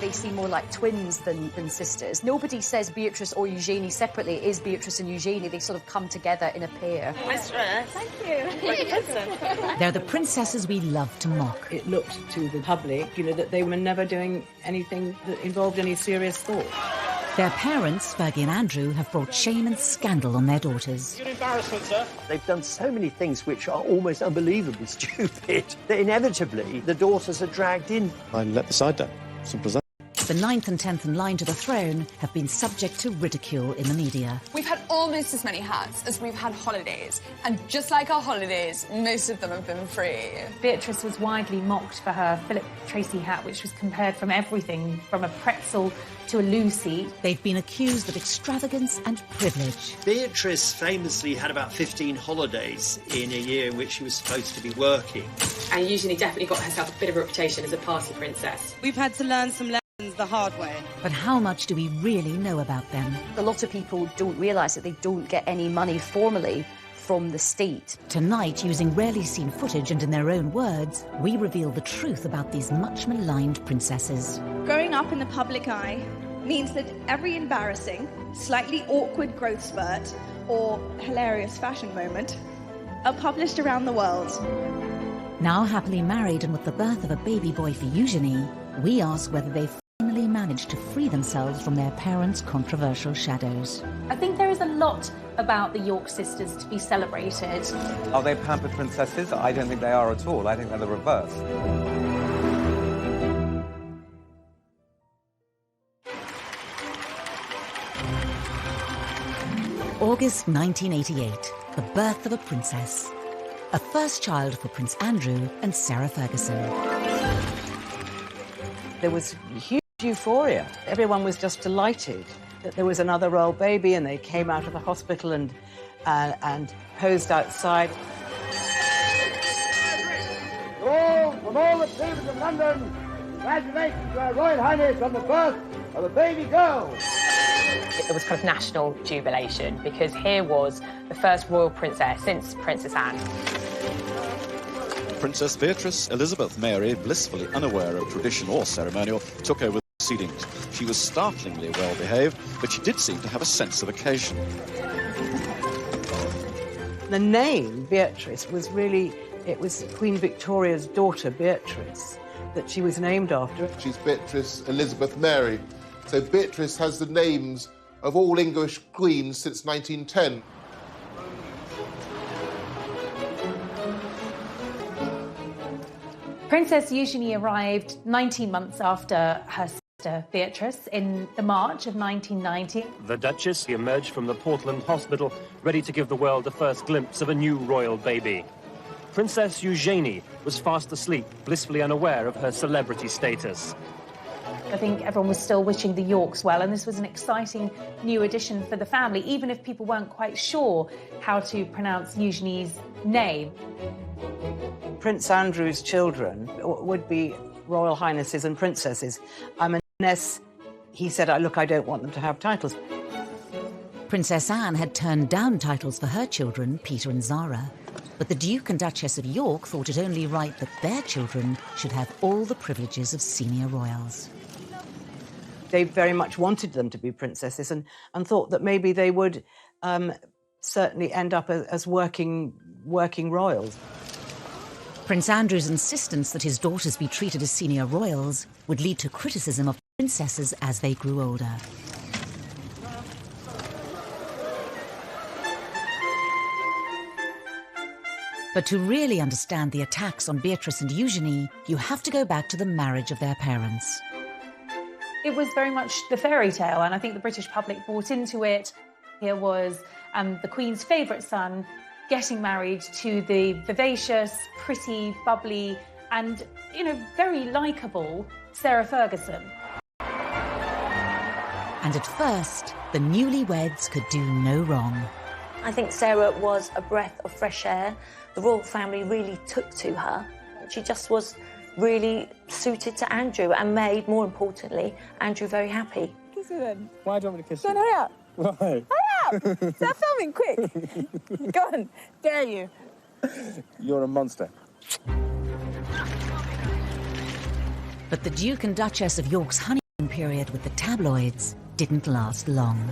They seem more like twins than sisters. Nobody says Beatrice or Eugenie separately. It is Beatrice and Eugenie. They sort of come together in a pair. Mistress. Thank you. They're the princesses we love to mock. It looked to the public, you know, that they were never doing anything that involved any serious thought. Their parents, Fergie and Andrew, have brought shame and scandal on their daughters. Your embarrassment, sir. They've done so many things which are almost unbelievably stupid that inevitably the daughters are dragged in. I let the side down. Simple as that. The 9th and 10th in line to the throne have been subject to ridicule in the media. We've had almost as many hats as we've had holidays, and just like our holidays, most of them have been free. Beatrice was widely mocked for her Philip Tracy hat, which was compared from everything from a pretzel to a Lucy. They've been accused of extravagance and privilege. Beatrice famously had about 15 holidays in a year in which she was supposed to be working. And Eugenie definitely got herself a bit of a reputation as a party princess. We've had to learn some lessons the hard way. But how much do we really know about them? A lot of people don't realise that they don't get any money formally from the state. Tonight, using rarely seen footage and in their own words, we reveal the truth about these much maligned princesses. Growing up in the public eye means that every embarrassing, slightly awkward growth spurt or hilarious fashion moment are published around the world. Now happily married and with the birth of a baby boy for Eugenie, we ask whether they've finally managed to free themselves from their parents' controversial shadows. I think there is a lot about the York sisters to be celebrated. Are they pampered princesses? I don't think they are at all. I think they're the reverse. August 1988, the birth of a princess. A first child for Prince Andrew and Sarah Ferguson. There was huge euphoria. Everyone was just delighted that there was another royal baby, and they came out of the hospital and posed outside. From all the papers of London, congratulations to Her Royal Highness on the birth of a baby girl. It was kind of national jubilation because here was the first royal princess since Princess Anne. Princess Beatrice Elizabeth Mary, blissfully unaware of tradition or ceremonial, took over the proceedings. She was startlingly well behaved, but she did seem to have a sense of occasion. The name Beatrice was really, it was Queen Victoria's daughter, Beatrice, that she was named after. She's Beatrice Elizabeth Mary. So Beatrice has the names of all English queens since 1910. Princess Eugenie arrived 19 months after her sister Beatrice in the March of 1990. The Duchess emerged from the Portland Hospital, ready to give the world the first glimpse of a new royal baby. Princess Eugenie was fast asleep, blissfully unaware of her celebrity status. I think everyone was still wishing the Yorks well, and this was an exciting new addition for the family, even if people weren't quite sure how to pronounce Eugenie's name. Prince Andrew's children would be royal highnesses and princesses, unless he said, look, I don't want them to have titles. Princess Anne had turned down titles for her children, Peter and Zara. But the Duke and Duchess of York thought it only right that their children should have all the privileges of senior royals. They very much wanted them to be princesses and thought that maybe they would certainly end up as working royals. Prince Andrew's insistence that his daughters be treated as senior royals would lead to criticism of princesses as they grew older. But to really understand the attacks on Beatrice and Eugenie, you have to go back to the marriage of their parents. It was very much the fairy tale, and I think the British public bought into it. Here was the Queen's favourite son getting married to the vivacious, pretty, bubbly, and, very likeable Sarah Ferguson. And at first, the newlyweds could do no wrong. I think Sarah was a breath of fresh air. The royal family really took to her. She just was really suited to Andrew and made, more importantly, Andrew very happy. Kiss her then. Why do you want me to kiss Go on, you? hurry up. Why? Hurry up! Start filming, quick. Go on, dare you. You're a monster. But the Duke and Duchess of York's honeymoon period with the tabloids didn't last long.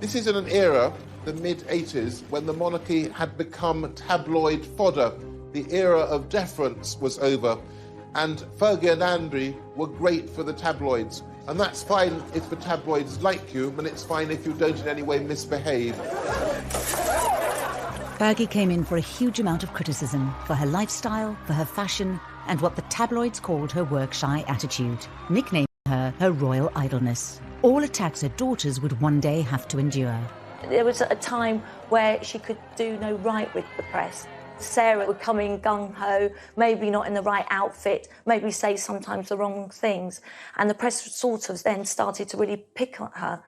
This is in an era, the mid-80s, when the monarchy had become tabloid fodder. The era of deference was over, and Fergie and Andrew were great for the tabloids. And that's fine if the tabloids like you, and it's fine if you don't in any way misbehave. Fergie came in for a huge amount of criticism for her lifestyle, for her fashion, and what the tabloids called her work-shy attitude, nicknaming her royal idleness. All attacks her daughters would one day have to endure. There was a time where she could do no right with the press. Sarah would come in gung-ho, maybe not in the right outfit, maybe say sometimes the wrong things, and the press sort of then started to really pick on her.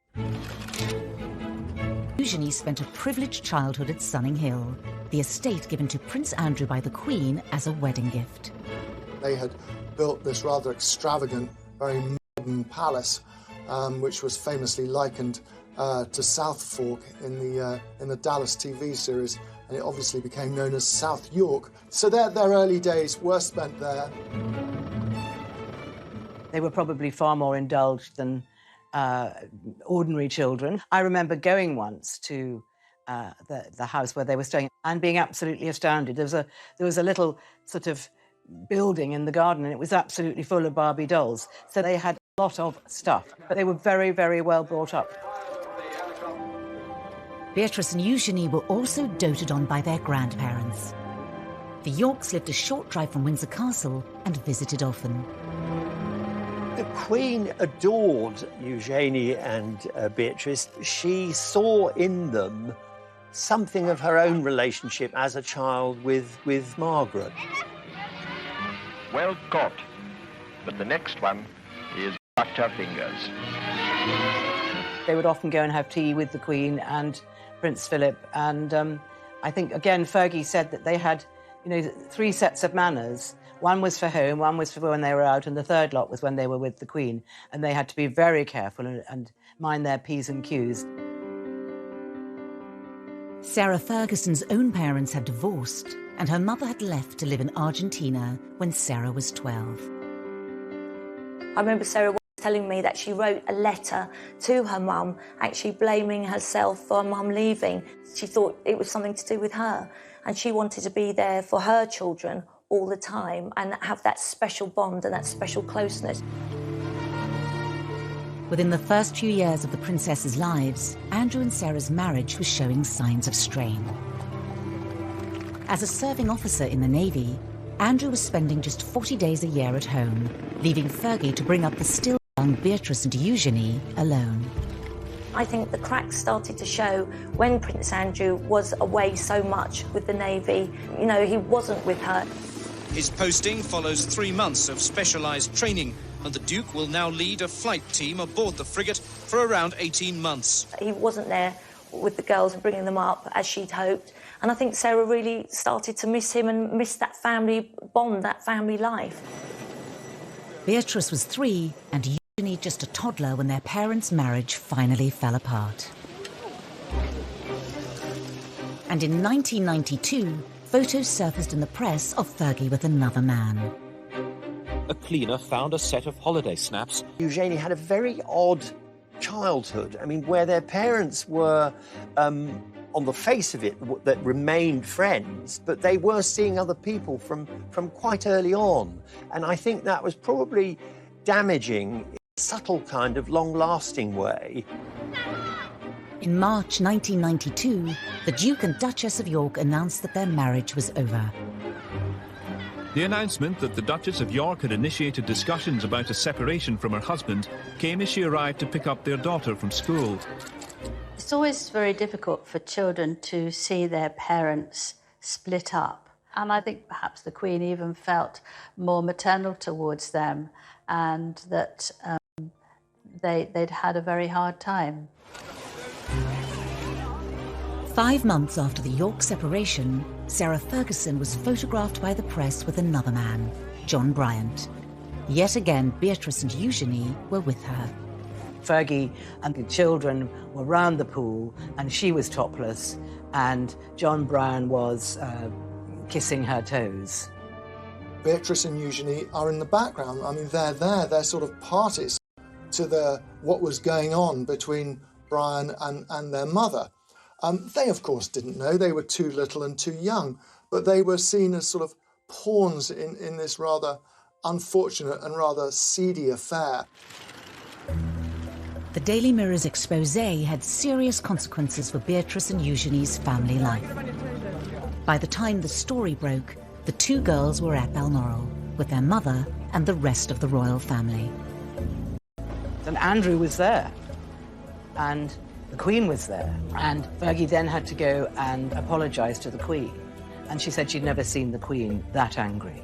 Eugenie spent a privileged childhood at Sunning Hill, the estate given to Prince Andrew by the Queen as a wedding gift. They had built this rather extravagant, very modern palace, which was famously likened to South Fork in the Dallas TV series, and it obviously became known as South York. So their early days were spent there. They were probably far more indulged than ordinary children. I remember going once to the house where they were staying and being absolutely astounded. There was a little sort of building in the garden, and it was absolutely full of Barbie dolls. So they had a lot of stuff, but they were very, very well brought up. Beatrice and Eugenie were also doted on by their grandparents. The Yorks lived a short drive from Windsor Castle and visited often. The Queen adored Eugenie and Beatrice. She saw in them something of her own relationship as a child with Margaret. Well caught, but the next one is cut her fingers. They would often go and have tea with the Queen and Prince Philip, and I think, again, Fergie said that they had, 3 sets of manners. One was for home, one was for when they were out, and the third lot was when they were with the Queen, and they had to be very careful and mind their P's and Q's. Sarah Ferguson's own parents had divorced, and her mother had left to live in Argentina when Sarah was 12. I remember Sarah telling me that she wrote a letter to her mum, actually blaming herself for her mum leaving. She thought it was something to do with her, and she wanted to be there for her children all the time and have that special bond and that special closeness. Within the first few years of the princesses' lives, Andrew and Sarah's marriage was showing signs of strain. As a serving officer in the Navy, Andrew was spending just 40 days a year at home, leaving Fergie to bring up the still young Beatrice and Eugenie alone. I think the cracks started to show when Prince Andrew was away so much with the Navy. He wasn't with her. His posting follows 3 months of specialised training, and the Duke will now lead a flight team aboard the frigate for around 18 months. He wasn't there with the girls and bringing them up as she'd hoped. And I think Sarah really started to miss him and miss that family bond, that family life. Beatrice was 3 and Eugenie just a toddler when their parents' marriage finally fell apart. And in 1992, photos surfaced in the press of Fergie with another man. A cleaner found a set of holiday snaps. Eugenie had a very odd childhood. Where their parents were, on the face of it, that remained friends, but they were seeing other people from quite early on. And I think that was probably damaging in a subtle kind of long-lasting way. In March 1992, the Duke and Duchess of York announced that their marriage was over. The announcement that the Duchess of York had initiated discussions about a separation from her husband came as she arrived to pick up their daughter from school. It's always very difficult for children to see their parents split up. And I think perhaps the Queen even felt more maternal towards them, and that they'd had a very hard time. 5 months after the York separation, Sarah Ferguson was photographed by the press with another man, John Bryant. Yet again, Beatrice and Eugenie were with her. Fergie and the children were round the pool, and she was topless, and John Brown was kissing her toes. Beatrice and Eugenie are in the background. I mean, they're there, they're sort of parties to what was going on between Brian and their mother. They, of course, didn't know. They were too little and too young, but they were seen as sort of pawns in this rather unfortunate and rather seedy affair. The Daily Mirror's expose had serious consequences for Beatrice and Eugenie's family life. By the time the story broke, the two girls were at Balmoral with their mother and the rest of the royal family. And Andrew was there, and the Queen was there, and Fergie then had to go and apologise to the Queen, and she said she'd never seen the Queen that angry.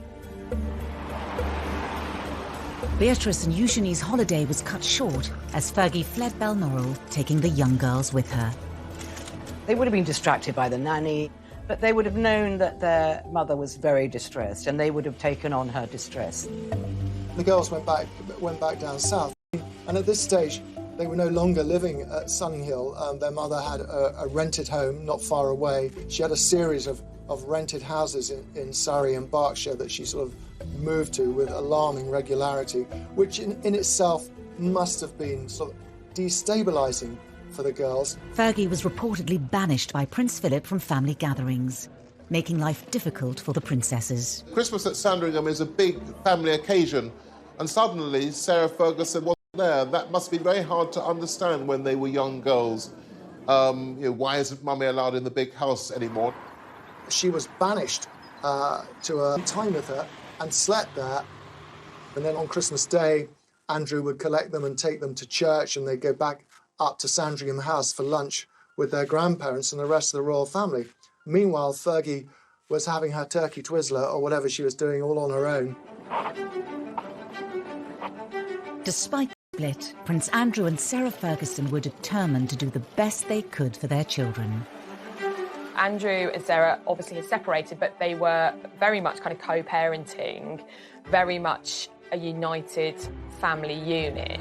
Beatrice and Eugenie's holiday was cut short as Fergie fled Balmoral, taking the young girls with her. They would have been distracted by the nanny, but they would have known that their mother was very distressed, and they would have taken on her distress. The girls went back down south, and at this stage, they were no longer living at Sunninghill. Their mother had a rented home not far away. She had a series of rented houses in Surrey and Berkshire that she sort of moved to with alarming regularity, which in itself must have been sort of destabilising for the girls. Fergie was reportedly banished by Prince Philip from family gatherings, making life difficult for the princesses. Christmas at Sandringham is a big family occasion, and suddenly Sarah Ferguson wasn't there. That must be very hard to understand when they were young girls. Why isn't Mummy allowed in the big house anymore? She was banished to a time with her and slept there. And then on Christmas Day, Andrew would collect them and take them to church, and they'd go back up to Sandringham House for lunch with their grandparents and the rest of the royal family. Meanwhile, Fergie was having her turkey twizzler or whatever she was doing all on her own. Despite the split, Prince Andrew and Sarah Ferguson were determined to do the best they could for their children. Andrew and Sarah obviously had separated, but they were very much kind of co-parenting, very much a united family unit.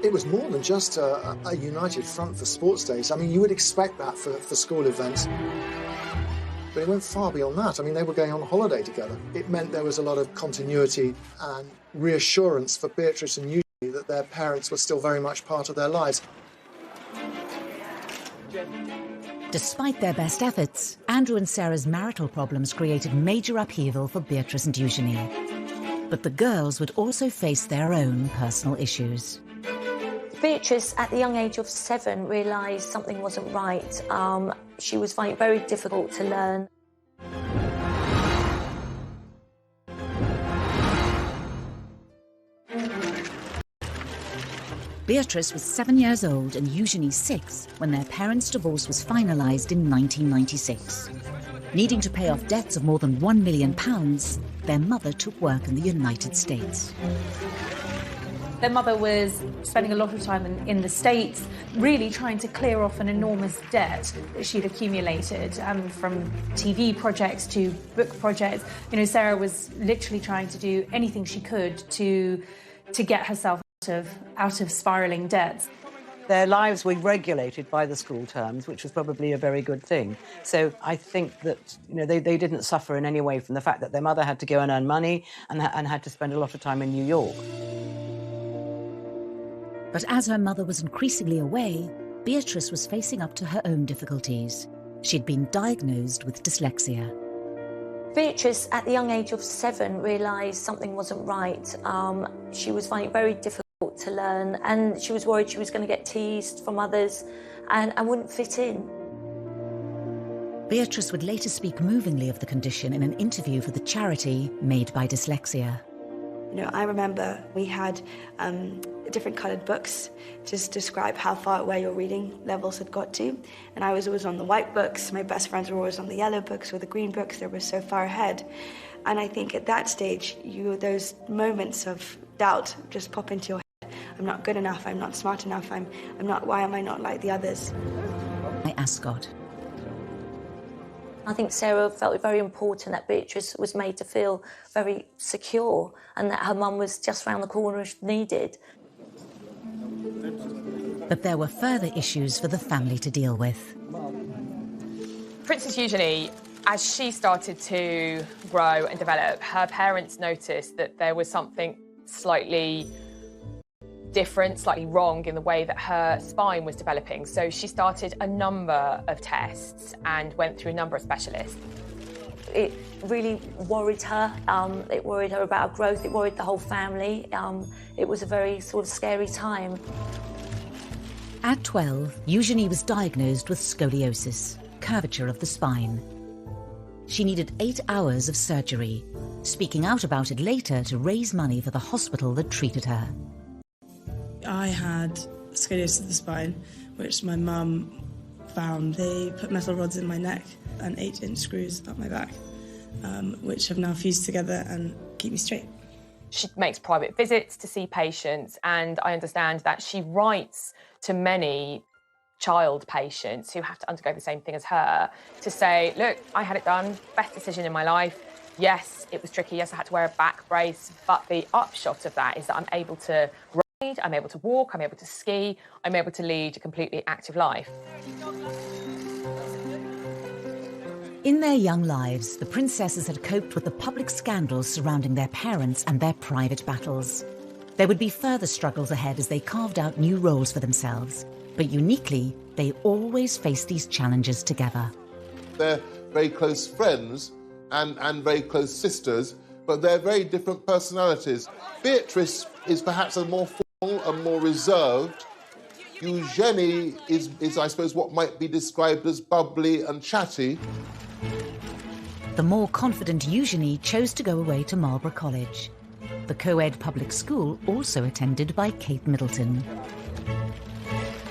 It was more than just a united front for sports days. I mean, you would expect that for school events. But it went far beyond that. I mean, they were going on holiday together. It meant there was a lot of continuity and reassurance for Beatrice and Eugenie that their parents were still very much part of their lives. Despite their best efforts, Andrew and Sarah's marital problems created major upheaval for Beatrice and Eugenie. But the girls would also face their own personal issues. Beatrice, at the young age of 7, realised something wasn't right. She was finding it very difficult to learn. Beatrice was 7 years old and Eugenie 6 when their parents' divorce was finalised in 1996. Needing to pay off debts of more than £1 million, their mother took work in the United States. Their mother was spending a lot of time in the States, really trying to clear off an enormous debt that she'd accumulated, from TV projects to book projects. You know, Sarah was literally trying to do anything she could to get herself out of spiralling debts. Their lives were regulated by the school terms, which was probably a very good thing. So I think that they didn't suffer in any way from the fact that their mother had to go and earn money and had to spend a lot of time in New York. But as her mother was increasingly away, Beatrice was facing up to her own difficulties. She'd been diagnosed with dyslexia. Beatrice, at the young age of 7, realised something wasn't right. She was finding it very difficult to learn, and she was worried she was going to get teased from others and wouldn't fit in. Beatrice would later speak movingly of the condition in an interview for the charity Made by Dyslexia. I remember we had different coloured books to describe how far away your reading levels had got to. And I was always on the white books. My best friends were always on the yellow books or the green books. They were so far ahead. And I think at that stage, those moments of doubt just pop into your head. I'm not good enough. I'm not smart enough. I'm not. Why am I not like the others? By Ascot. I think Sarah felt it very important that Beatrice was made to feel very secure and that her mum was just round the corner if needed. But there were further issues for the family to deal with. Princess Eugenie As she started to grow and develop, her parents noticed that there was something slightly different, slightly wrong in the way that her spine was developing. So she started a number of tests and went through a number of specialists. It really worried her. It worried her about her growth. It worried the whole family. It was a very sort of scary time. At 12, Eugenie was diagnosed with scoliosis, curvature of the spine. She needed 8 hours of surgery, speaking out about it later to raise money for the hospital that treated her. I had scoliosis of the spine, which my mum found. They put metal rods in my neck and 8-inch screws up my back, which have now fused together and keep me straight. She makes private visits to see patients, and I understand that she writes to many child patients who have to undergo the same thing as her to say, look, I had it done, best decision in my life. Yes, it was tricky. Yes, I had to wear a back brace, but the upshot of that is that I'm able to ride, I'm able to walk, I'm able to ski, I'm able to lead a completely active life. In their young lives, the princesses had coped with the public scandals surrounding their parents and their private battles. There would be further struggles ahead as they carved out new roles for themselves. But uniquely, they always faced these challenges together. They're very close friends and very close sisters, but they're very different personalities. Beatrice is perhaps a more formal and more reserved. Eugenie is, I suppose, what might be described as bubbly and chatty. The more confident Eugenie chose to go away to Marlborough College, the co-ed public school also attended by Kate Middleton.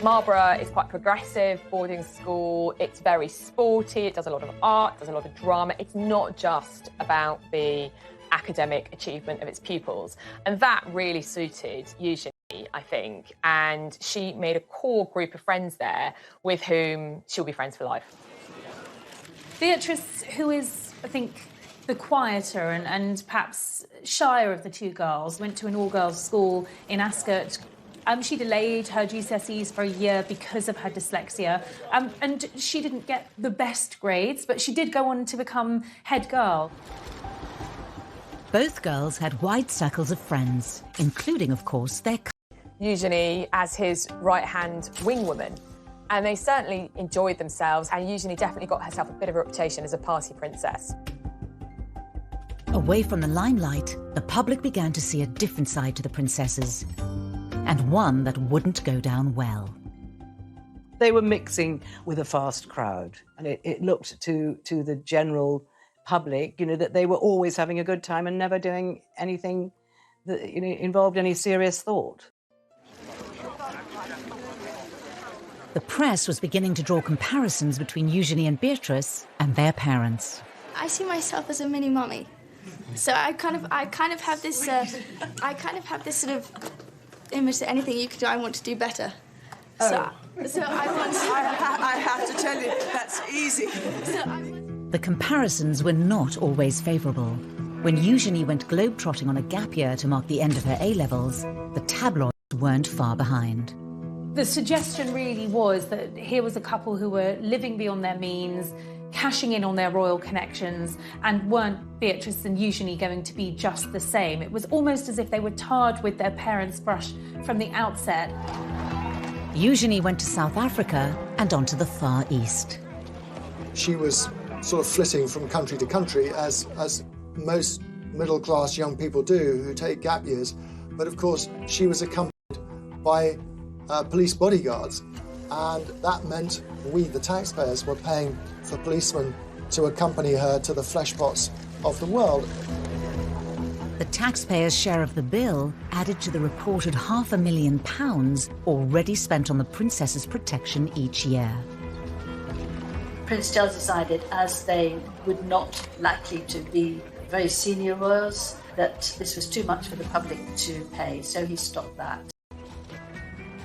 Marlborough is quite progressive boarding school. It's very sporty. It does a lot of art, does a lot of drama. It's not just about the academic achievement of its pupils. And that really suited Eugenie, I think. And she made a core group of friends there with whom she'll be friends for life. Beatrice, who is, I think, the quieter and perhaps shyer of the two girls, went to an all-girls school in Ascot. She delayed her GCSEs for a year because of her dyslexia, and she didn't get the best grades, but she did go on to become head girl. Both girls had wide circles of friends, including, of course, their Eugenie as his right-hand wingwoman. And they certainly enjoyed themselves, and Eugenie definitely got herself a bit of a reputation as a party princess. Away from the limelight, the public began to see a different side to the princesses, and one that wouldn't go down well. They were mixing with a fast crowd, and it looked to the general public, you know, that they were always having a good time and never doing anything that, you know, involved any serious thought. The press was beginning to draw comparisons between Eugenie and Beatrice and their parents. I see myself as a mini mummy, so I kind of have this sort of image that anything you could do, I want to do better. Oh. So I want to... I have to tell you, that's easy. The comparisons were not always favourable. When Eugenie went globetrotting on a gap year to mark the end of her A-levels, the tabloids weren't far behind. The suggestion really was that here was a couple who were living beyond their means, cashing in on their royal connections, and weren't Beatrice and Eugenie going to be just the same? It was almost as if they were tarred with their parents' brush from the outset. Eugenie went to South Africa and on to the Far East. She was sort of flitting from country to country, as most middle-class young people do who take gap years. But of course, she was accompanied by police bodyguards, and that meant we, the taxpayers, were paying for policemen to accompany her to the fleshpots of the world. The taxpayers' share of the bill added to the reported £500,000 already spent on the princess's protection each year. Prince Charles decided, as they would not likely to be very senior royals, that this was too much for the public to pay, so he stopped that.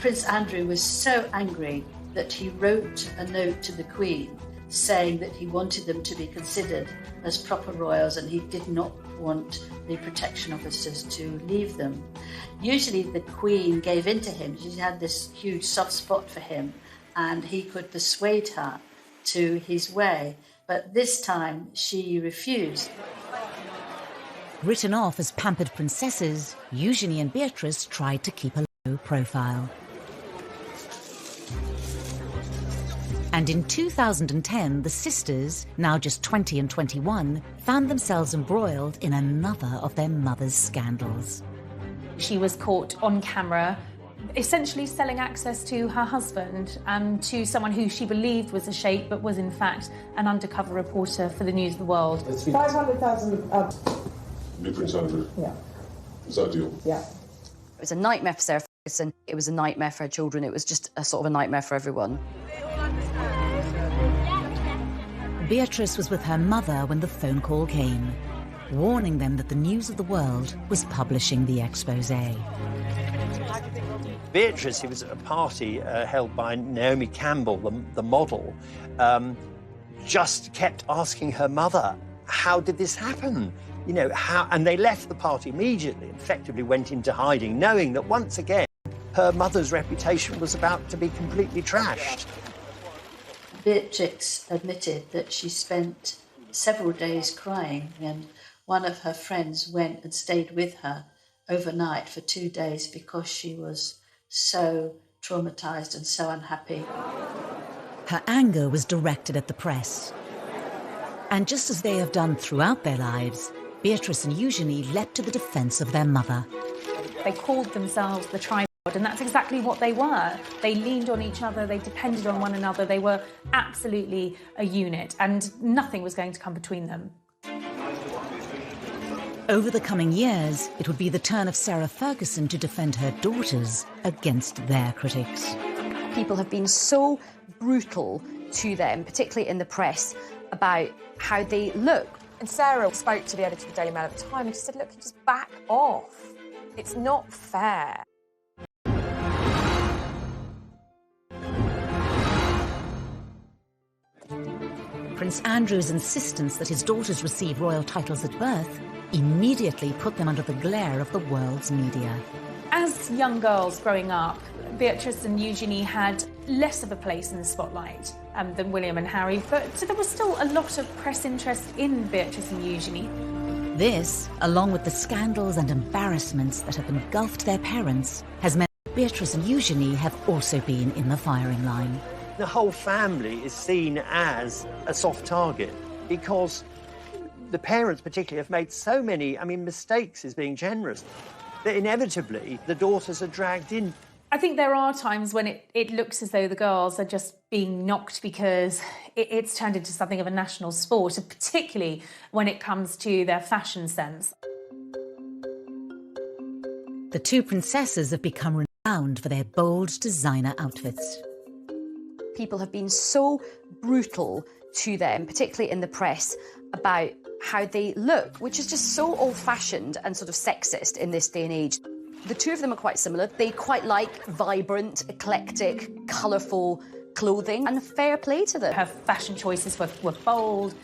Prince Andrew was so angry that he wrote a note to the Queen saying that he wanted them to be considered as proper royals and he did not want the protection officers to leave them. Usually the Queen gave in to him. She had this huge soft spot for him and he could persuade her to his way. But this time she refused. Written off as pampered princesses, Eugenie and Beatrice tried to keep a low profile. And in 2010, the sisters, now just 20 and 21, found themselves embroiled in another of their mother's scandals. She was caught on camera, essentially selling access to her husband and to someone who she believed was a sheikh, but was in fact an undercover reporter for the News of the World. 500,000 New Prince Andrew. Yeah. Is that a deal? Yeah. It was a nightmare for Sarah Ferguson. It was a nightmare for her children. It was just a sort of a nightmare for everyone. Beatrice was with her mother when the phone call came, warning them that the News of the World was publishing the exposé. Beatrice, who was at a party held by Naomi Campbell, the model, just kept asking her mother, how did this happen? You know, how? And they left the party immediately, effectively went into hiding, knowing that once again, her mother's reputation was about to be completely trashed. Beatrix admitted that she spent several days crying, and one of her friends went and stayed with her overnight for 2 days because she was so traumatised and so unhappy. Her anger was directed at the press. And just as they have done throughout their lives, Beatrice and Eugenie leapt to the defence of their mother. They called themselves the tripod, and that's exactly what they were. They leaned on each other, they depended on one another, they were absolutely a unit, and nothing was going to come between them. Over the coming years, it would be the turn of Sarah Ferguson to defend her daughters against their critics. People have been so brutal to them, particularly in the press, about how they look. And Sarah spoke to the editor of the Daily Mail at the time and she said, look, just back off. It's not fair. Prince Andrew's insistence that his daughters receive royal titles at birth immediately put them under the glare of the world's media. As young girls growing up, Beatrice and Eugenie had less of a place in the spotlight than William and Harry, but so there was still a lot of press interest in Beatrice and Eugenie. This, along with the scandals and embarrassments that have engulfed their parents, has meant Beatrice and Eugenie have also been in the firing line. The whole family is seen as a soft target because the parents particularly have made so many, mistakes is being generous, that inevitably the daughters are dragged in. I think there are times when it looks as though the girls are just being knocked because it's turned into something of a national sport, and particularly when it comes to their fashion sense. The two princesses have become renowned for their bold designer outfits. People have been so brutal to them, particularly in the press, about how they look, which is just so old-fashioned and sort of sexist in this day and age. The two of them are quite similar. They quite like vibrant, eclectic, colourful clothing, and fair play to them. Her fashion choices were bold,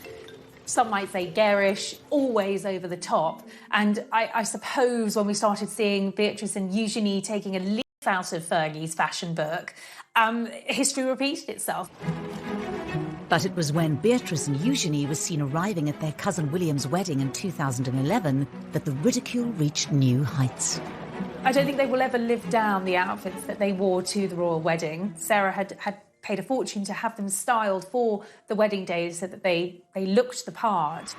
some might say garish, always over the top. And I suppose when we started seeing Beatrice and Eugenie taking a leaf out of Fergie's fashion book, history repeated itself. But it was when Beatrice and Eugenie were seen arriving at their cousin William's wedding in 2011 that the ridicule reached new heights. I don't think they will ever live down the outfits that they wore to the royal wedding. Sarah had paid a fortune to have them styled for the wedding day so that they looked the part.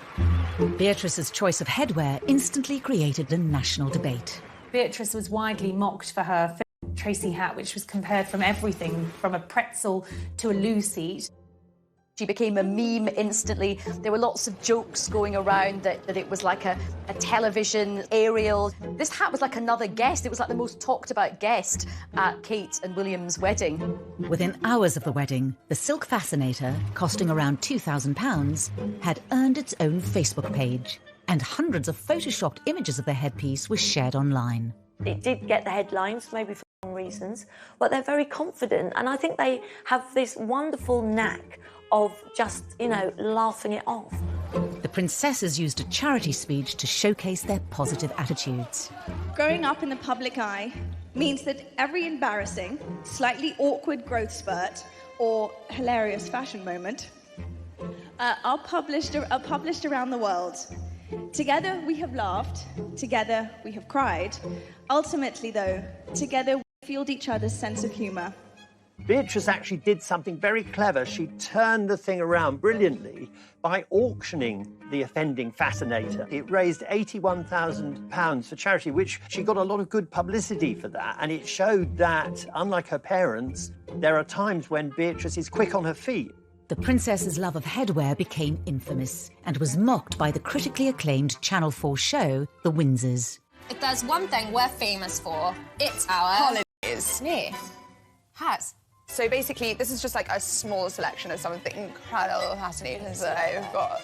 Beatrice's choice of headwear instantly created a national debate. Beatrice was widely mocked for her Tracy hat, which was compared from everything from a pretzel to a loo seat. She became a meme instantly. There were lots of jokes going around that it was like a television aerial. This hat was like another guest. It was like the most talked about guest at Kate and William's wedding. Within hours of the wedding, the silk fascinator, costing around £2,000, had earned its own Facebook page, and hundreds of photoshopped images of the headpiece were shared online. It did get the headlines, maybe for wrong reasons, but they're very confident, and I think they have this wonderful knack of just, laughing it off. The princesses used a charity speech to showcase their positive attitudes. Growing up in the public eye means that every embarrassing, slightly awkward growth spurt or hilarious fashion moment are published around the world. Together we have laughed, together we have cried. Ultimately, though, together we fueled each other's sense of humour. Beatrice actually did something very clever. She turned the thing around brilliantly by auctioning the offending fascinator. It raised £81,000 for charity, which she got a lot of good publicity for that. And it showed that, unlike her parents, there are times when Beatrice is quick on her feet. The princess's love of headwear became infamous and was mocked by the critically acclaimed Channel 4 show, The Windsors. If there's one thing we're famous for, it's our holidays. Yeah. Hats. So basically, this is just like a small selection of some of the incredible fascinators that I've got.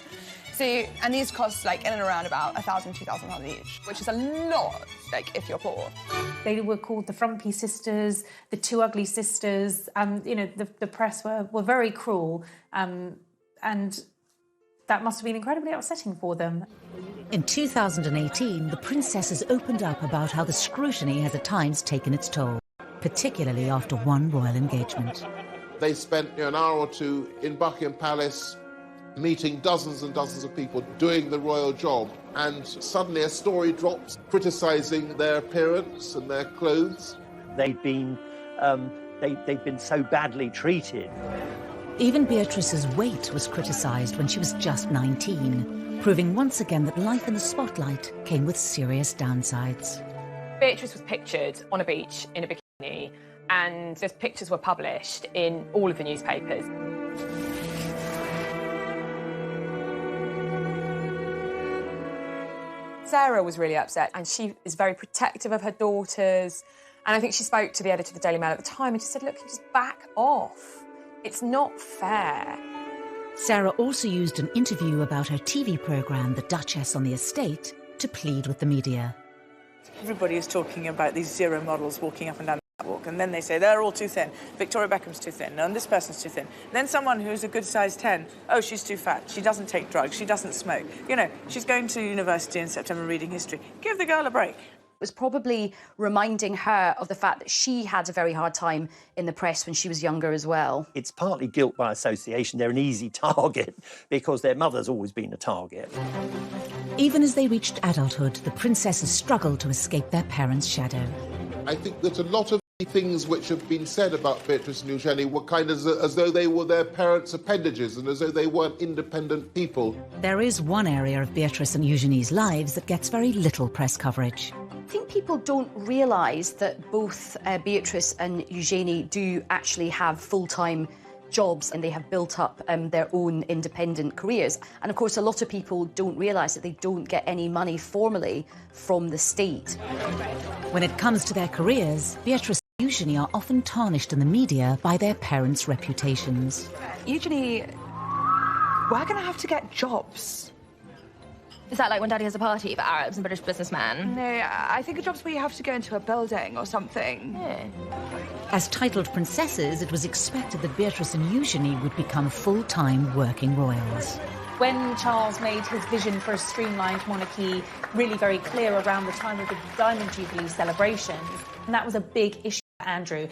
So, and these cost like in and around about £1,000, £2,000 each, which is a lot, like if you're poor. They were called the Frumpy Sisters, the Two Ugly Sisters. You know, the press were very cruel, and that must have been incredibly upsetting for them. In 2018, the princesses opened up about how the scrutiny has at times taken its toll, particularly after one royal engagement. They spent an hour or two in Buckingham Palace meeting dozens and dozens of people doing the royal job, and suddenly a story drops criticising their appearance and their clothes. They'd been so badly treated. Even Beatrice's weight was criticised when she was just 19, proving once again that life in the spotlight came with serious downsides. Beatrice was pictured on a beach in a bikini, and those pictures were published in all of the newspapers. Sarah was really upset, and she is very protective of her daughters. And I think she spoke to the editor of the Daily Mail at the time and she said, look, just back off. It's not fair. Sarah also used an interview about her TV programme, The Duchess on the Estate, to plead with the media. Everybody is talking about these zero models walking up and down the catwalk, and then they say they're all too thin. Victoria Beckham's too thin, and this person's too thin. Then someone who's a good size 10, oh, she's too fat, she doesn't take drugs, she doesn't smoke. You know, she's going to university in September reading history. Give the girl a break. It was probably reminding her of the fact that she had a very hard time in the press when she was younger as well. It's partly guilt by association. They're an easy target because their mother's always been a target. Even as they reached adulthood, the princesses struggled to escape their parents' shadow. I think that a lot of the things which have been said about Beatrice and Eugenie were kind of as though they were their parents' appendages and as though they weren't independent people. There is one area of Beatrice and Eugenie's lives that gets very little press coverage. I think people don't realise that both Beatrice and Eugenie do actually have full-time jobs and they have built up their own independent careers. And of course, a lot of people don't realise that they don't get any money formally from the state. When it comes to their careers, Beatrice and Eugenie are often tarnished in the media by their parents' reputations. Eugenie, we're going to have to get jobs. Is that like when Daddy has a party for Arabs and British businessmen? No, I think a job's where you have to go into a building or something. Yeah. As titled princesses, it was expected that Beatrice and Eugenie would become full-time working royals. When Charles made his vision for a streamlined monarchy really very clear around the time of the Diamond Jubilee celebrations, and that was a big issue for Andrew.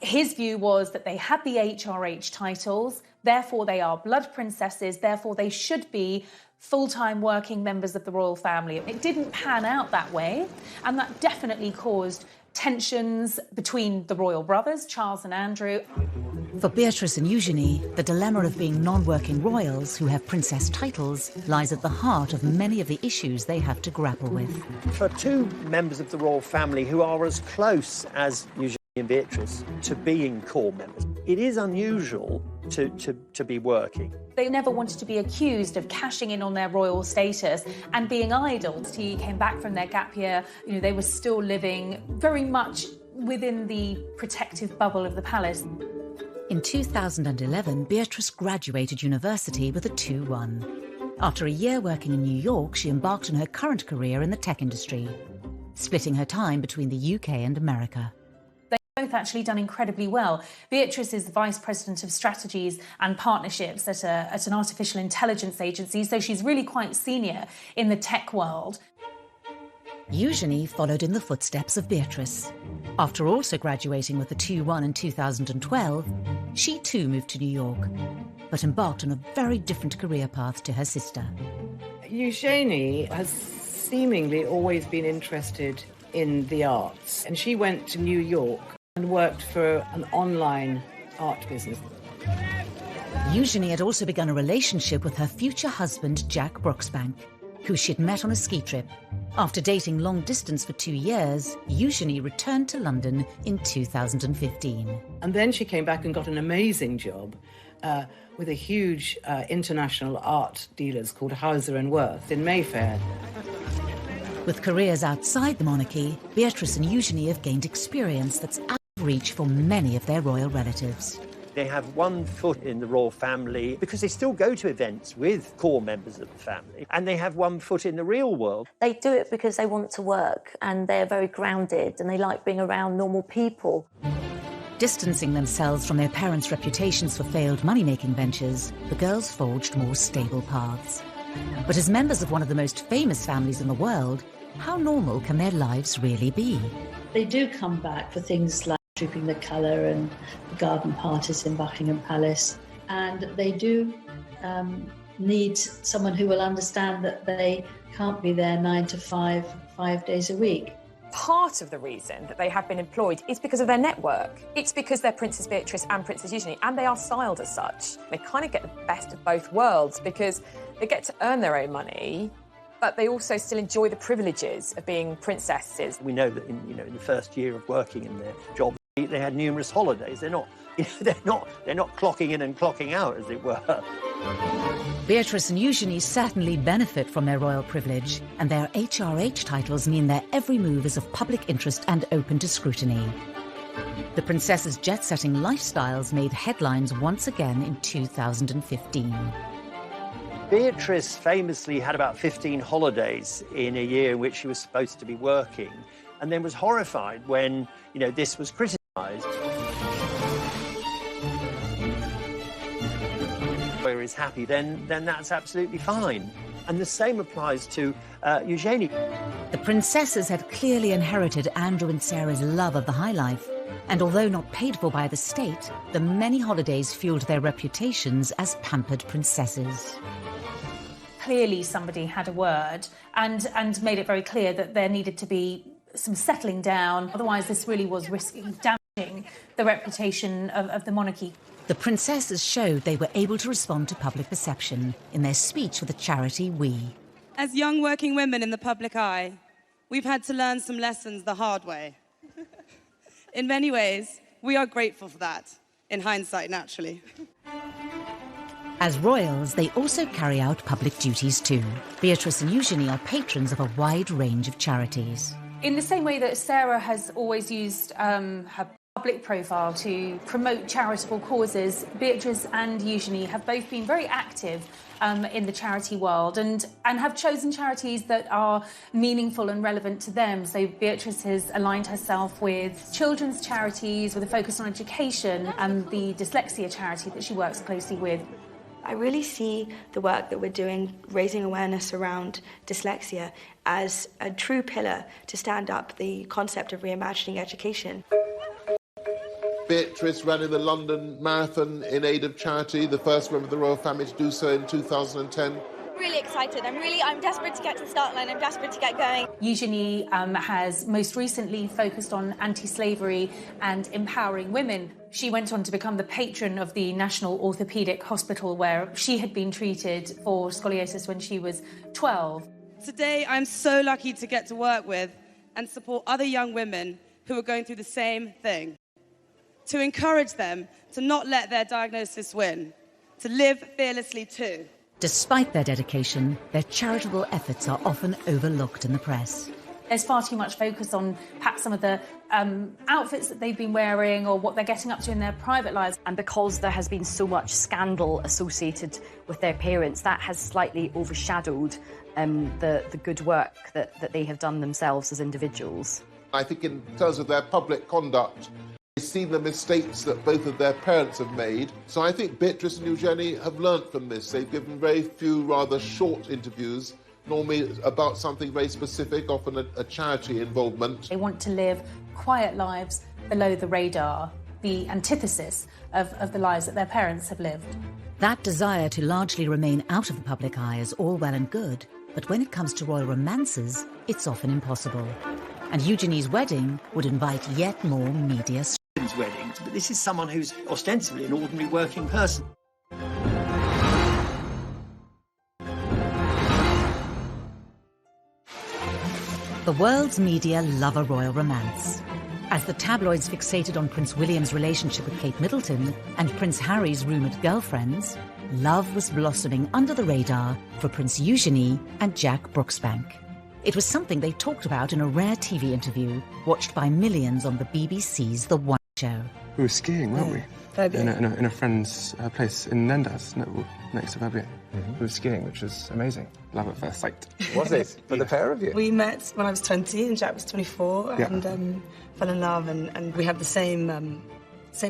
His view was that they had the HRH titles, therefore they are blood princesses, therefore they should be full-time working members of the royal family. It didn't pan out that way, and that definitely caused tensions between the royal brothers, Charles and Andrew. For Beatrice and Eugenie, the dilemma of being non-working royals who have princess titles lies at the heart of many of the issues they have to grapple with. For two members of the royal family who are as close as Eugenie and Beatrice to being core members, it is unusual to be working. They never wanted to be accused of cashing in on their royal status and being idle. He came back from their gap year, you know, they were still living very much within the protective bubble of the palace. In 2011, Beatrice graduated university with a 2-1. After a year working in New York, she embarked on her current career in the tech industry, splitting her time between the UK and America. Both actually done incredibly well. Beatrice is the Vice President of Strategies and Partnerships at an artificial intelligence agency, so she's really quite senior in the tech world. Eugenie followed in the footsteps of Beatrice. After also graduating with a 2-1 in 2012, she too moved to New York, but embarked on a very different career path to her sister. Eugenie has seemingly always been interested in the arts, and she went to New York and worked for an online art business. Eugenie had also begun a relationship with her future husband, Jack Brooksbank, who she'd met on a ski trip. After dating long distance for 2 years, Eugenie returned to London in 2015. And then she came back and got an amazing job with a huge international art dealers called Hauser & Wirth in Mayfair. With careers outside the monarchy, Beatrice and Eugenie have gained experience that's out of reach for many of their royal relatives. They have one foot in the royal family because they still go to events with core members of the family, and they have one foot in the real world. They do it because they want to work and they're very grounded and they like being around normal people. Distancing themselves from their parents' reputations for failed money-making ventures, the girls forged more stable paths. But as members of one of the most famous families in the world, how normal can their lives really be? They do come back for things like Trooping the Colour and the garden parties in Buckingham Palace. And they do need someone who will understand that they can't be there 9 to 5, 5 days a week. Part of the reason that they have been employed is because of their network. It's because they're Princess Beatrice and Princess Eugenie, and they are styled as such. They kind of get the best of both worlds because they get to earn their own money, but they also still enjoy the privileges of being princesses. We know that in the first year of working in their job, they had numerous holidays. They're not clocking in and clocking out, as it were. Beatrice and Eugenie certainly benefit from their royal privilege, and their HRH titles mean their every move is of public interest and open to scrutiny. The princess's jet-setting lifestyles made headlines once again in 2015. Beatrice famously had about 15 holidays in a year in which she was supposed to be working, and then was horrified when, this was criticised. Is happy, then that's absolutely fine. And the same applies to Eugenie. The princesses had clearly inherited Andrew and Sarah's love of the high life, and although not paid for by the state, the many holidays fueled their reputations as pampered princesses. Clearly somebody had a word and made it very clear that there needed to be some settling down, otherwise this really was risking damaging the reputation of the monarchy. The princesses showed they were able to respond to public perception in their speech for the charity We. As young working women in the public eye, we've had to learn some lessons the hard way. In many ways, we are grateful for that, in hindsight, naturally. As royals, they also carry out public duties too. Beatrice and Eugenie are patrons of a wide range of charities. In the same way that Sarah has always used her public profile to promote charitable causes, Beatrice and Eugenie have both been very active in the charity world and have chosen charities that are meaningful and relevant to them. So Beatrice has aligned herself with children's charities with a focus on education and the dyslexia charity that she works closely with. I really see the work that we're doing, raising awareness around dyslexia, as a true pillar to stand up the concept of reimagining education. Beatrice ran in the London Marathon in aid of charity, the first member of the royal family to do so in 2010. Really excited. I'm desperate to get to the start line. I'm desperate to get going. Eugenie has most recently focused on anti-slavery and empowering women. She went on to become the patron of the National Orthopaedic Hospital, where she had been treated for scoliosis when she was 12. Today, I'm so lucky to get to work with and support other young women who are going through the same thing. To encourage them to not let their diagnosis win, to live fearlessly too. Despite their dedication, their charitable efforts are often overlooked in the press. There's far too much focus on perhaps some of the outfits that they've been wearing or what they're getting up to in their private lives. And because there has been so much scandal associated with their parents, that has slightly overshadowed the good work that they have done themselves as individuals. I think in terms of their public conduct, they've seen the mistakes that both of their parents have made. So I think Beatrice and Eugenie have learnt from this. They've given very few rather short interviews, normally about something very specific, often a charity involvement. They want to live quiet lives below the radar, the antithesis of the lives that their parents have lived. That desire to largely remain out of the public eye is all well and good, but when it comes to royal romances, it's often impossible. And Eugenie's wedding would invite yet more media weddings, but this is someone who's ostensibly an ordinary working person. The world's media love a royal romance. As the tabloids fixated on Prince William's relationship with Kate Middleton and Prince Harry's rumoured girlfriends, love was blossoming under the radar for Prince Eugenie and Jack Brooksbank. It was something they talked about in a rare TV interview watched by millions on the BBC's The One Show. We were skiing, weren't we? Verbier. In a friend's place in Nendas, next to Verbier. We were skiing, which was amazing. Love at first sight. Was it? For the pair of you? We met when I was 20 and Jack was 24 and fell in love and we had the same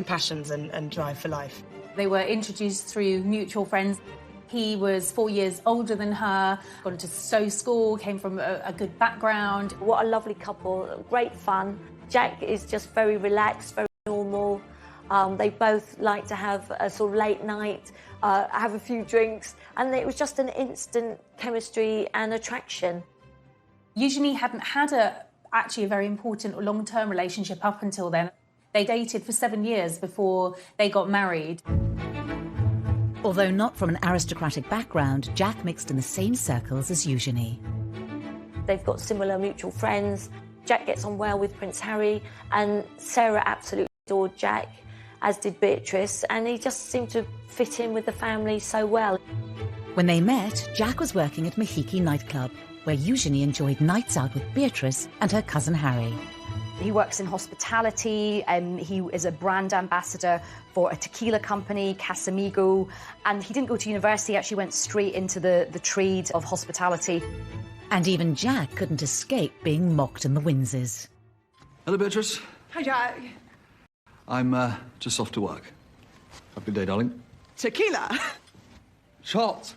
passions and drive for life. They were introduced through mutual friends. He was 4 years older than her, got into Stowe School, came from a good background. What a lovely couple, great fun. Jack is just very relaxed, very normal. They both like to have a sort of late night, have a few drinks, and it was just an instant chemistry and attraction. Eugenie hadn't had actually a very important or long-term relationship up until then. They dated for 7 years before they got married. Although not from an aristocratic background, Jack mixed in the same circles as Eugenie. They've got similar mutual friends. Jack gets on well with Prince Harry, and Sarah absolutely adored Jack, as did Beatrice, and he just seemed to fit in with the family so well. When they met, Jack was working at Mahiki nightclub, where Eugenie enjoyed nights out with Beatrice and her cousin Harry. He works in hospitality, and he is a brand ambassador for a tequila company, Casamigo, and he didn't go to university, he actually went straight into the trade of hospitality. And even Jack couldn't escape being mocked in the Windses. Hello, Beatrice. Hi, Jack. I'm just off to work. Have a good day, darling. Tequila. Shot.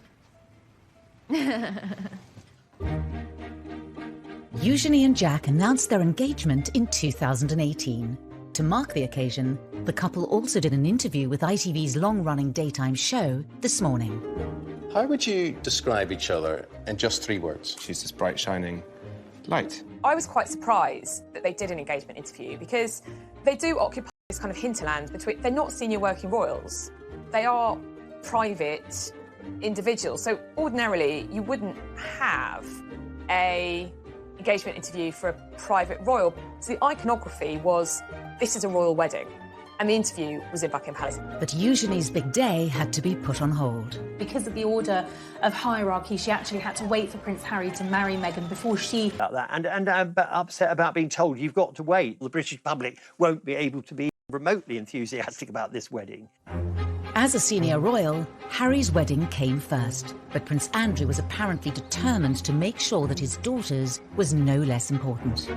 Eugenie and Jack announced their engagement in 2018. To mark the occasion, the couple also did an interview with ITV's long-running daytime show This Morning. How would you describe each other in just 3 words? She's this bright, shining light. I was quite surprised that they did an engagement interview because they do occupy this kind of hinterland between... They're not senior working royals. They are private individuals. So ordinarily, you wouldn't have a engagement interview for a private royal. So the iconography was, this is a royal wedding. And the interview was in Buckingham Palace. But Eugenie's big day had to be put on hold. Because of the order of hierarchy, she actually had to wait for Prince Harry to marry Meghan before she... About that, and upset about being told you've got to wait. The British public won't be able to be remotely enthusiastic about this wedding. As a senior royal, Harry's wedding came first. But Prince Andrew was apparently determined to make sure that his daughter's was no less important.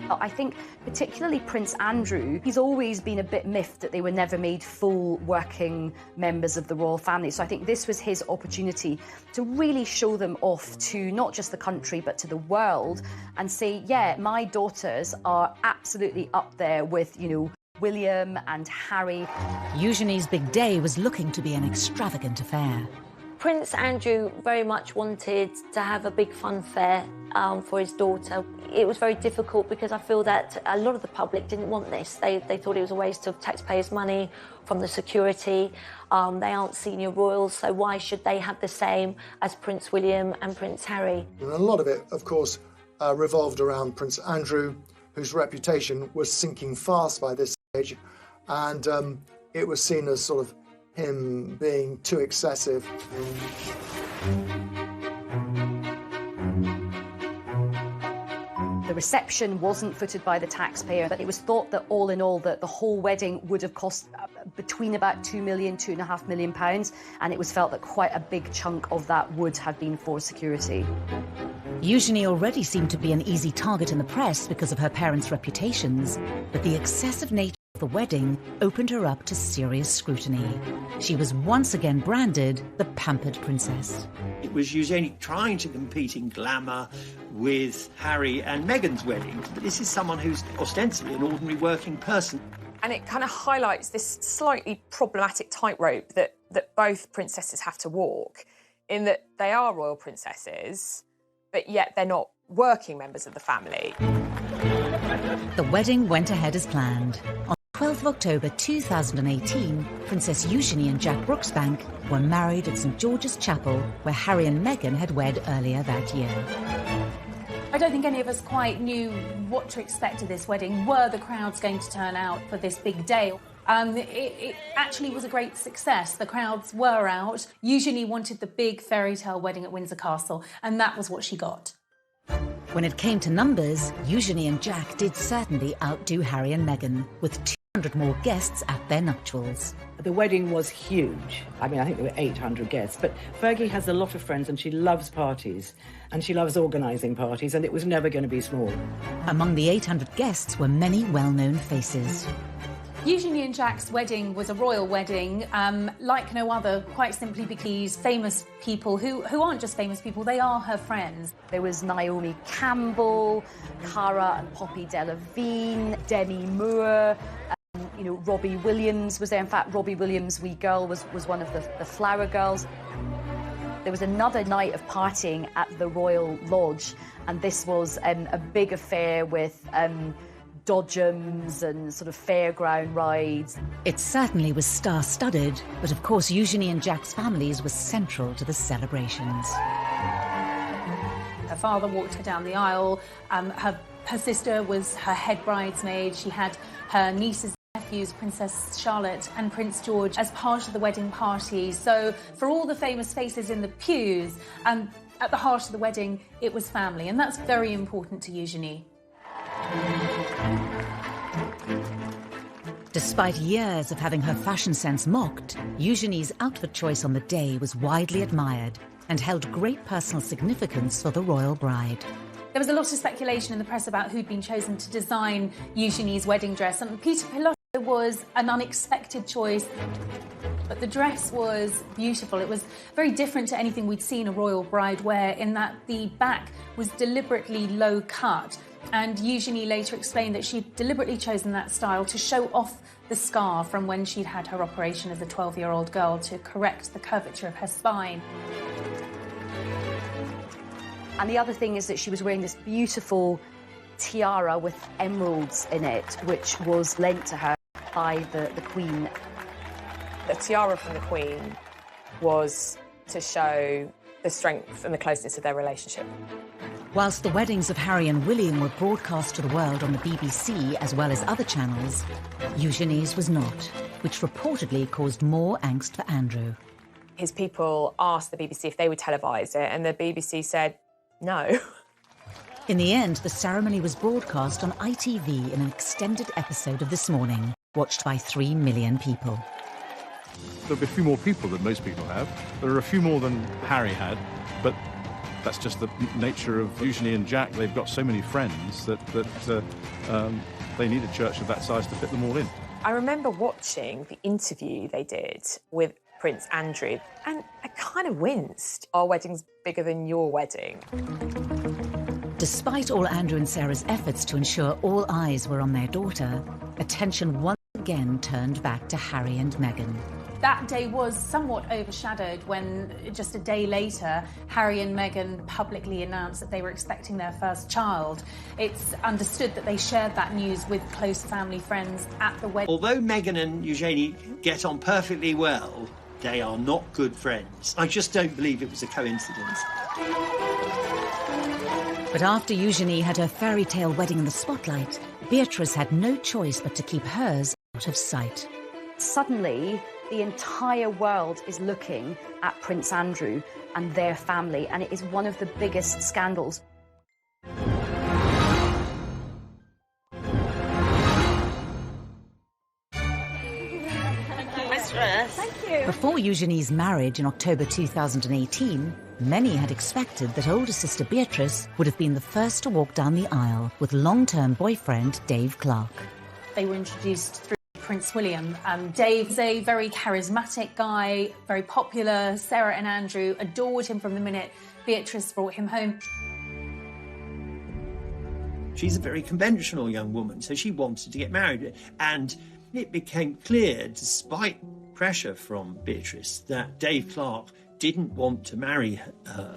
I think particularly Prince Andrew, he's always been a bit miffed that they were never made full working members of the royal family. So I think this was his opportunity to really show them off to not just the country, but to the world and say, yeah, my daughters are absolutely up there with, you know, William and Harry. Eugenie's big day was looking to be an extravagant affair. Prince Andrew very much wanted to have a big funfair for his daughter. It was very difficult because I feel that a lot of the public didn't want this. They thought it was a waste of taxpayers' money from the security. They aren't senior royals, so why should they have the same as Prince William and Prince Harry? And a lot of it, of course, revolved around Prince Andrew, whose reputation was sinking fast by this stage, and it was seen as sort of him being too excessive. The reception wasn't footed by the taxpayer, but it was thought that all in all that the whole wedding would have cost between about £2 million, £2.5 million, and it was felt that quite a big chunk of that would have been for security. Eugenie already seemed to be an easy target in the press because of her parents' reputations, but the excessive nature The wedding opened her up to serious scrutiny. She was once again branded the pampered princess. It was Eugenie trying to compete in glamour with Harry and Meghan's wedding. But this is someone who's ostensibly an ordinary working person. And it kind of highlights this slightly problematic tightrope that both princesses have to walk, in that they are royal princesses, but yet they're not working members of the family. The wedding went ahead as planned. On 12th of October 2018, Princess Eugenie and Jack Brooksbank were married at St George's Chapel, where Harry and Meghan had wed earlier that year. I don't think any of us quite knew what to expect of this wedding. Were the crowds going to turn out for this big day? It actually was a great success. The crowds were out. Eugenie wanted the big fairy tale wedding at Windsor Castle, and that was what she got. When it came to numbers, Eugenie and Jack did certainly outdo Harry and Meghan, with 200 more guests at their nuptials. The wedding was huge. I mean, I think there were 800 guests, but Fergie has a lot of friends and she loves parties, and she loves organising parties, and it was never going to be small. Among the 800 guests were many well-known faces. Eugenie and Jack's wedding was a royal wedding, like no other, quite simply because famous people who aren't just famous people, they are her friends. There was Naomi Campbell, Cara and Poppy Delevingne, Demi Moore, Robbie Williams was there. In fact, Robbie Williams' wee girl was one of the Flower Girls. There was another night of partying at the Royal Lodge, and this was a big affair with dodgems and sort of fairground rides. It certainly was star-studded, but of course Eugenie and Jack's families were central to the celebrations. Her father walked her down the aisle. Her sister was her head bridesmaid. She had her nieces and nephews, Princess Charlotte and Prince George, as part of the wedding party. So for all the famous faces in the pews, at the heart of the wedding, it was family, and that's very important to Eugenie. Despite years of having her fashion sense mocked, Eugenie's outfit choice on the day was widely admired and held great personal significance for the royal bride. There was a lot of speculation in the press about who'd been chosen to design Eugenie's wedding dress, and Peter Pilotto was an unexpected choice. But the dress was beautiful. It was very different to anything we'd seen a royal bride wear, in that the back was deliberately low cut. And Eugenie later explained that she'd deliberately chosen that style to show off the scar from when she'd had her operation as a 12-year-old girl to correct the curvature of her spine. And the other thing is that she was wearing this beautiful tiara with emeralds in it, which was lent to her by the Queen. The tiara from the Queen was to show the strength and the closeness of their relationship. Whilst the weddings of Harry and William were broadcast to the world on the BBC as well as other channels, Eugenie's was not, which reportedly caused more angst for Andrew. His people asked the BBC if they would televise it, and the BBC said no. In the end, the ceremony was broadcast on ITV in an extended episode of This Morning, watched by 3 million people. There'll be a few more people than most people have. There are a few more than Harry had, but that's just the nature of Eugenie and Jack. They've got so many friends that they need a church of that size to fit them all in. I remember watching the interview they did with Prince Andrew, and I kind of winced. Our wedding's bigger than your wedding. Despite all Andrew and Sarah's efforts to ensure all eyes were on their daughter, attention once again turned back to Harry and Meghan. That day was somewhat overshadowed when, just a day later, Harry and Meghan publicly announced that they were expecting their first child. It's understood that they shared that news with close family friends at the wedding. Although Meghan and Eugenie get on perfectly well, they are not good friends. I just don't believe it was a coincidence. But after Eugenie had her fairy tale wedding in the spotlight, Beatrice had no choice but to keep hers out of sight. Suddenly, the entire world is looking at Prince Andrew and their family, and it is one of the biggest scandals. Thank you. Before Eugenie's marriage in October 2018, many had expected that older sister Beatrice would have been the first to walk down the aisle with long-term boyfriend Dave Clark. They were introduced through Prince William. Dave's a very charismatic guy, very popular. Sarah and Andrew adored him from the minute Beatrice brought him home. She's a very conventional young woman, so she wanted to get married. And it became clear, despite pressure from Beatrice, that Dave Clark didn't want to marry her.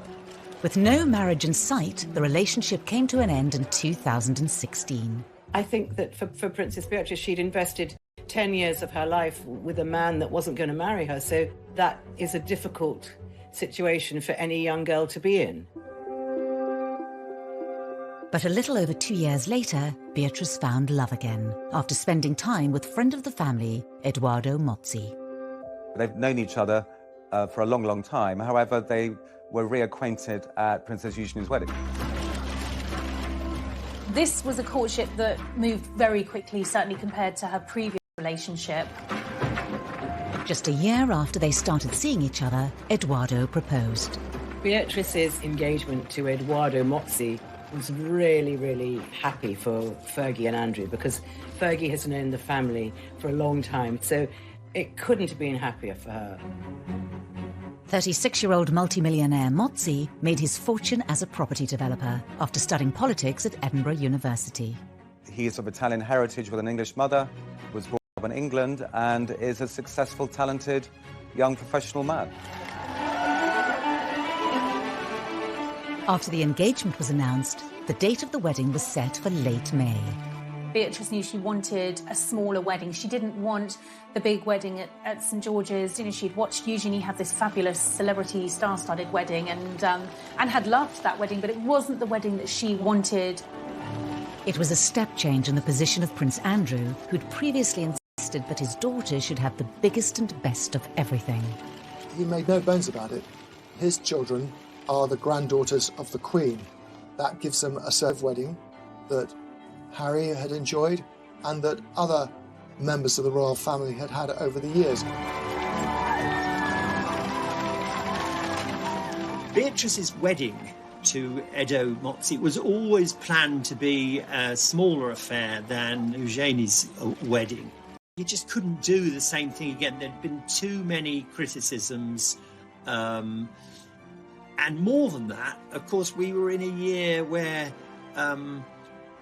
With no marriage in sight, the relationship came to an end in 2016. I think that for Princess Beatrice, she'd invested 10 years of her life with a man that wasn't going to marry her, so that is a difficult situation for any young girl to be in. But a little over 2 years later, Beatrice found love again, after spending time with friend of the family, Edoardo Mozzi. They've known each other for a long, long time. However, they were reacquainted at Princess Eugenie's wedding. This was a courtship that moved very quickly, certainly compared to her previous relationship. Just a year after they started seeing each other, Edoardo proposed. Beatrice's engagement to Edoardo Mozzi was really, really happy for Fergie and Andrew, because Fergie has known the family for a long time, so it couldn't have been happier for her. 36-year-old multimillionaire Mozzi made his fortune as a property developer after studying politics at Edinburgh University. He is of Italian heritage with an English mother, was brought up in England, and is a successful, talented, young professional man. After the engagement was announced, the date of the wedding was set for late May. Beatrice knew she wanted a smaller wedding. She didn't want the big wedding at St George's. You know, she'd watched Eugenie have this fabulous celebrity star-studded wedding and had loved that wedding, but it wasn't the wedding that she wanted. It was a step change in the position of Prince Andrew, who'd previously insisted that his daughter should have the biggest and best of everything. He made no bones about it. His children are the granddaughters of the Queen. That gives them a served wedding that Harry had enjoyed and that other members of the royal family had had over the years. Beatrice's wedding to Edo Mozzi was always planned to be a smaller affair than Eugenie's wedding. You just couldn't do the same thing again. There'd been too many criticisms. And more than that, of course, we were in a year where,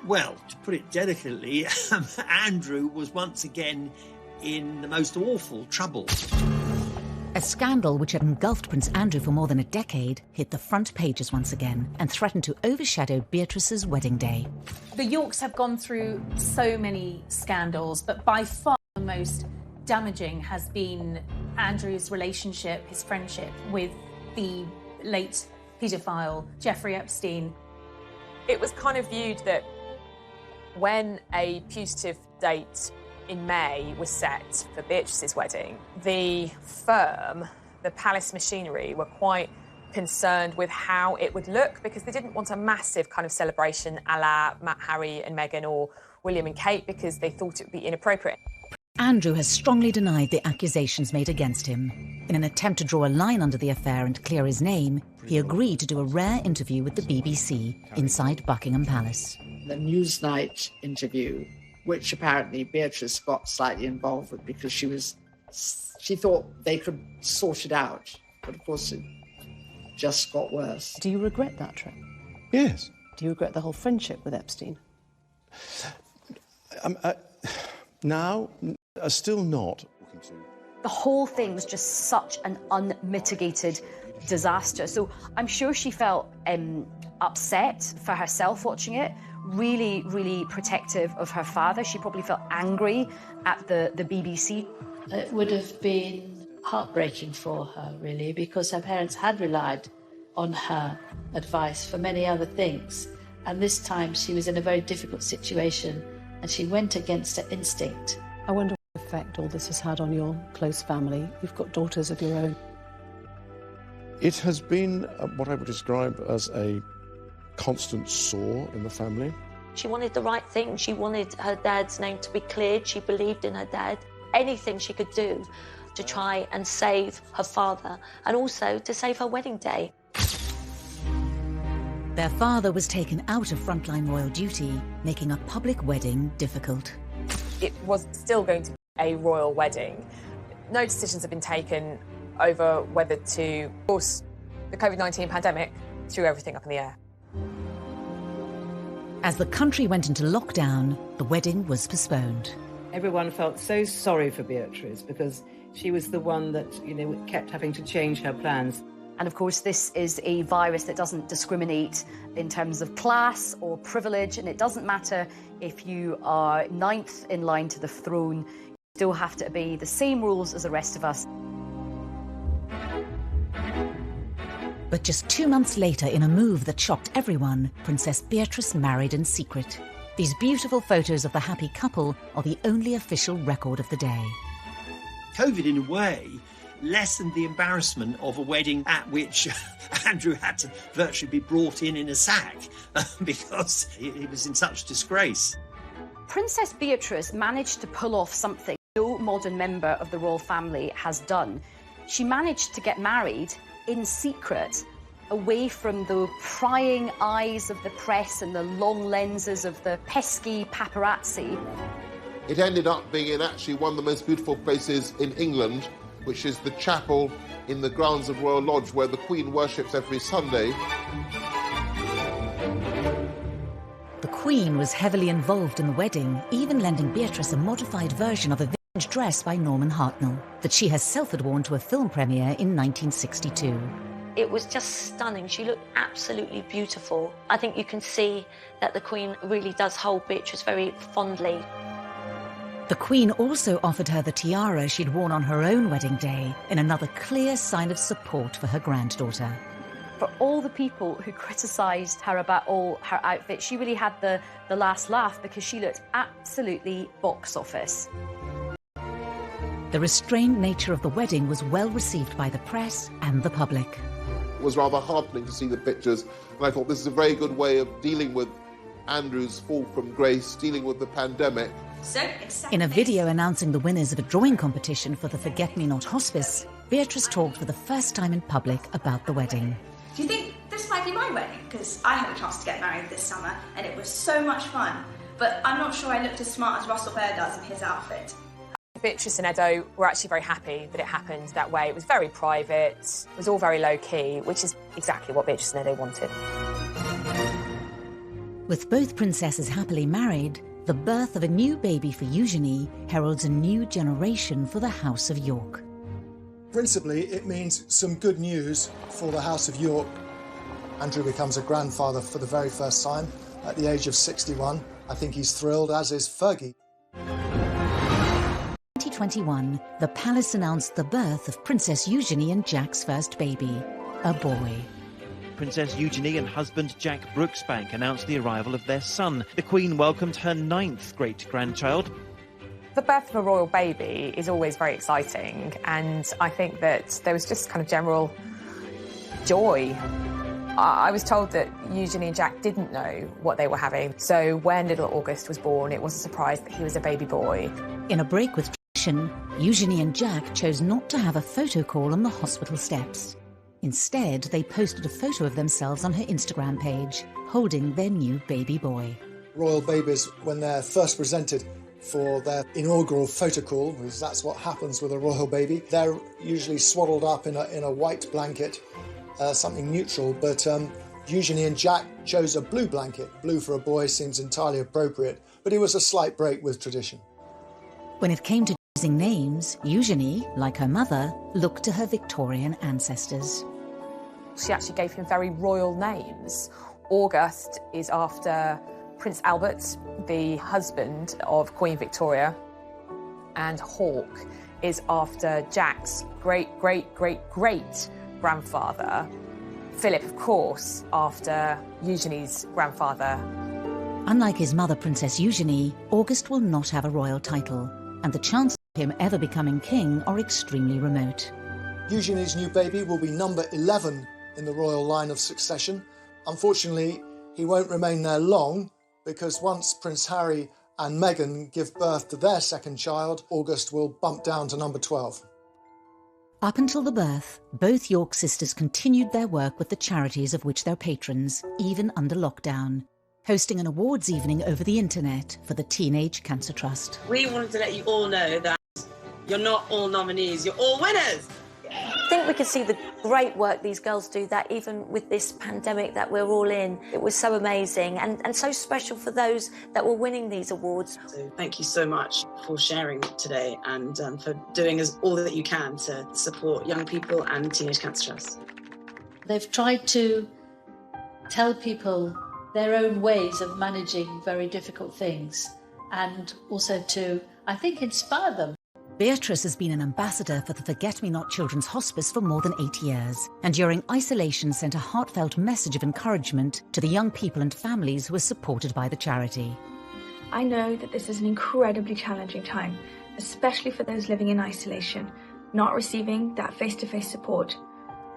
well, to put it delicately, Andrew was once again in the most awful trouble. A scandal which had engulfed Prince Andrew for more than a decade hit the front pages once again and threatened to overshadow Beatrice's wedding day. The Yorks have gone through so many scandals, but by far the most damaging has been Andrew's relationship, his friendship with the late paedophile Jeffrey Epstein. It was kind of viewed that when a putative date in May was set for Beatrice's wedding, the firm, the palace machinery, were quite concerned with how it would look because they didn't want a massive kind of celebration a la Harry and Meghan or William and Kate because they thought it would be inappropriate. Andrew has strongly denied the accusations made against him. In an attempt to draw a line under the affair and clear his name, he agreed to do a rare interview with the BBC inside Buckingham Palace. The Newsnight interview, which apparently Beatrice got slightly involved with because she thought they could sort it out. But of course it just got worse. Do you regret that trip? Yes. Do you regret the whole friendship with Epstein? Now, still not. The whole thing was just such an unmitigated disaster. So I'm sure she felt upset for herself watching it, really, really protective of her father. She probably felt angry at the BBC. It would have been heartbreaking for her, really, because her parents had relied on her advice for many other things. And this time she was in a very difficult situation and she went against her instinct. I wonder what effect all this has had on your close family. You've got daughters of your own. It has been what I would describe as a constant sore in the family. She wanted the right thing. She wanted her dad's name to be cleared. She believed in her dad. Anything she could do to try and save her father and also to save her wedding day. Their father was taken out of frontline royal duty, making a public wedding difficult. It was still going to a royal wedding. No decisions have been taken over whether to, of course, the COVID-19 pandemic threw everything up in the air. As the country went into lockdown, the wedding was postponed. Everyone felt so sorry for Beatrice because she was the one that, kept having to change her plans. And of course, this is a virus that doesn't discriminate in terms of class or privilege, and it doesn't matter if you are 9th in line to the throne, you still have to obey the same rules as the rest of us. But just 2 months later, in a move that shocked everyone, Princess Beatrice married in secret. These beautiful photos of the happy couple are the only official record of the day. COVID, in a way, lessened the embarrassment of a wedding at which Andrew had to virtually be brought in a sack because he was in such disgrace. Princess Beatrice managed to pull off something no modern member of the royal family has done. She managed to get married in secret, away from the prying eyes of the press and the long lenses of the pesky paparazzi. It ended up being in actually one of the most beautiful places in England, which is the chapel in the grounds of Royal Lodge, where the Queen worships every Sunday. The Queen was heavily involved in the wedding, even lending Beatrice a modified version of a vintage dress by Norman Hartnell that she herself had worn to a film premiere in 1962. It was just stunning. She looked absolutely beautiful. I think you can see that the Queen really does hold Beatrice very fondly. The Queen also offered her the tiara she'd worn on her own wedding day, in another clear sign of support for her granddaughter. For all the people who criticised her about all her outfits, she really had the last laugh because she looked absolutely box office. The restrained nature of the wedding was well received by the press and the public. It was rather heartening to see the pictures, and I thought this is a very good way of dealing with Andrew's fall from grace, dealing with the pandemic. In a video announcing the winners of a drawing competition for the Forget-Me-Not Hospice, Beatrice talked for the first time in public about the wedding. Do you think this might be my wedding? Because I had a chance to get married this summer and it was so much fun. But I'm not sure I looked as smart as Russell Bear does in his outfit. Beatrice and Edo were actually very happy that it happened that way. It was very private, it was all very low-key, which is exactly what Beatrice and Edo wanted. With both princesses happily married, the birth of a new baby for Eugenie heralds a new generation for the House of York. Principally, it means some good news for the House of York. Andrew becomes a grandfather for the very first time at the age of 61. I think he's thrilled, as is Fergie. 2021, the palace announced the birth of Princess Eugenie and Jack's first baby, a boy. Princess Eugenie and husband Jack Brooksbank announced the arrival of their son. The Queen welcomed her 9th great-grandchild. The birth of a royal baby is always very exciting, and I think that there was just kind of general joy. I was told that Eugenie and Jack didn't know what they were having, so when little August was born, it was a surprise that he was a baby boy. In a break with tradition, Eugenie and Jack chose not to have a photo call on the hospital steps. Instead, they posted a photo of themselves on her Instagram page, holding their new baby boy. Royal babies, when they're first presented for their inaugural photo call, because that's what happens with a royal baby, they're usually swaddled up in a white blanket, something neutral, but Eugenie and Jack chose a blue blanket. Blue for a boy seems entirely appropriate, but it was a slight break with tradition. When it came to choosing names, Eugenie, like her mother, looked to her Victorian ancestors. She actually gave him very royal names. August is after Prince Albert, the husband of Queen Victoria, and Hawke is after Jack's great-great-great-great-grandfather. Philip, of course, after Eugenie's grandfather. Unlike his mother, Princess Eugenie, August will not have a royal title, and the chances of him ever becoming king are extremely remote. Eugenie's new baby will be number 11 in the royal line of succession. Unfortunately, he won't remain there long, because once Prince Harry and Meghan give birth to their second child, August will bump down to number 12. Up until the birth, both York sisters continued their work with the charities of which they're patrons, even under lockdown, hosting an awards evening over the internet for the Teenage Cancer Trust. We wanted to let you all know that You're not all nominees, you're all winners. I think we can see the great work these girls do, that even with this pandemic that we're all in, it was so amazing and so special for those that were winning these awards. So thank you so much for sharing today and for doing all that you can to support young people and Teenage Cancer Trust. They've tried to tell people their own ways of managing very difficult things and also to, I think, inspire them. Beatrice has been an ambassador for the Forget-Me-Not Children's Hospice for more than 8 years, and during isolation sent a heartfelt message of encouragement to the young people and families who were supported by the charity. I know that this is an incredibly challenging time, especially for those living in isolation, not receiving that face-to-face support,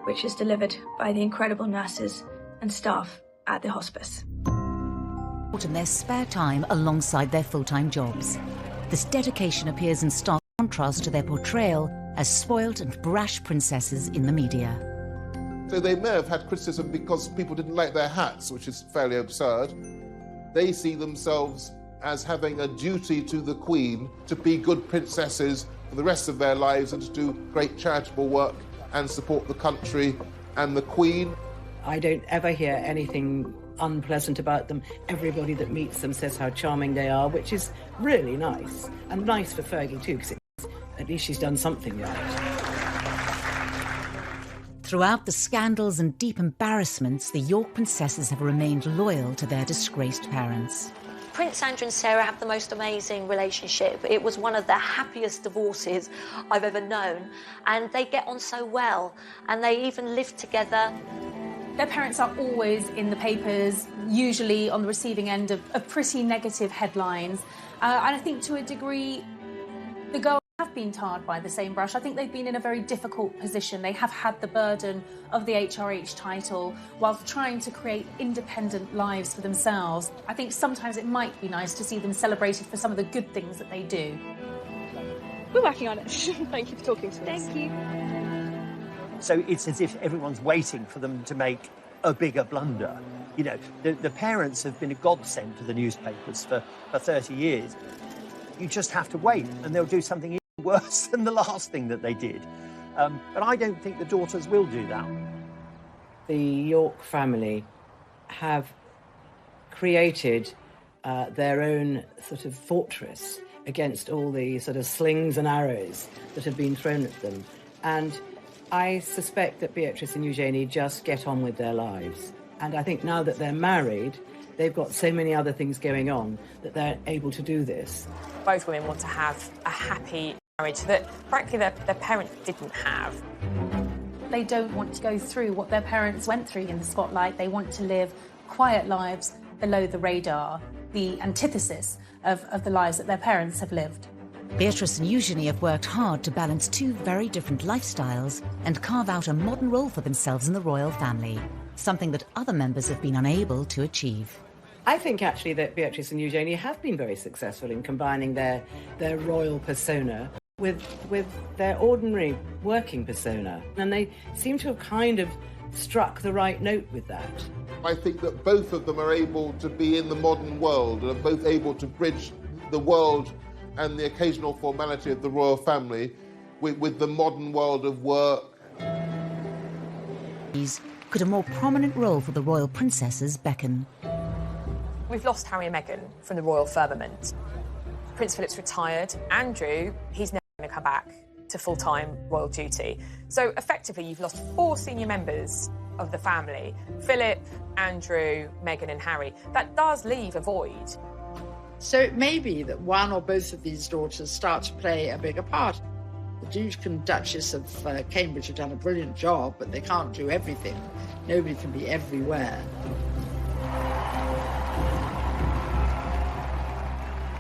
which is delivered by the incredible nurses and staff at the hospice. In their spare time alongside their full-time jobs. This dedication appears in stark contrast to their portrayal as spoilt and brash princesses in the media. So they may have had criticism because people didn't like their hats, which is fairly absurd. They see themselves as having a duty to the Queen to be good princesses for the rest of their lives and to do great charitable work and support the country and the Queen. I don't ever hear anything unpleasant about them. Everybody that meets them says how charming they are, which is really nice. And nice for Fergie too, because at least she's done something right. Throughout the scandals and deep embarrassments, the York princesses have remained loyal to their disgraced parents. Prince Andrew and Sarah have the most amazing relationship. It was one of the happiest divorces I've ever known, and they get on so well, and they even live together. Their parents are always in the papers, usually on the receiving end of pretty negative headlines. And I think to a degree, the girls have been tarred by the same brush. I think they've been in a very difficult position. They have had the burden of the HRH title whilst trying to create independent lives for themselves. I think sometimes it might be nice to see them celebrated for some of the good things that they do. We're working on it. Thank you for talking to us. Thank you. So it's as if everyone's waiting for them to make a bigger blunder. You know, the parents have been a godsend to the newspapers for 30 years. You just have to wait, and they'll do something even worse than the last thing that they did. But I don't think the daughters will do that. The York family have created their own sort of fortress against all the sort of slings and arrows that have been thrown at them. And I suspect that Beatrice and Eugenie just get on with their lives. And I think now that they're married, they've got so many other things going on that they're able to do this. Both women want to have a happy marriage that, frankly, their parents didn't have. They don't want to go through what their parents went through in the spotlight. They want to live quiet lives below the radar, the antithesis of the lives that their parents have lived. Beatrice and Eugenie have worked hard to balance two very different lifestyles and carve out a modern role for themselves in the royal family, something that other members have been unable to achieve. I think actually that Beatrice and Eugenie have been very successful in combining their royal persona with their ordinary working persona. And they seem to have kind of struck the right note with that. I think that both of them are able to be in the modern world and are both able to bridge the world and the occasional formality of the royal family with the modern world of work. Could a more prominent role for the royal princesses beckon? We've lost Harry and Meghan from the royal firmament. Prince Philip's retired. Andrew, he's never going to come back to full-time royal duty. So effectively, you've lost 4 senior members of the family: Philip, Andrew, Meghan and Harry. That does leave a void. So it may be that one or both of these daughters start to play a bigger part. The Duke and Duchess of Cambridge have done a brilliant job, but they can't do everything. Nobody can be everywhere.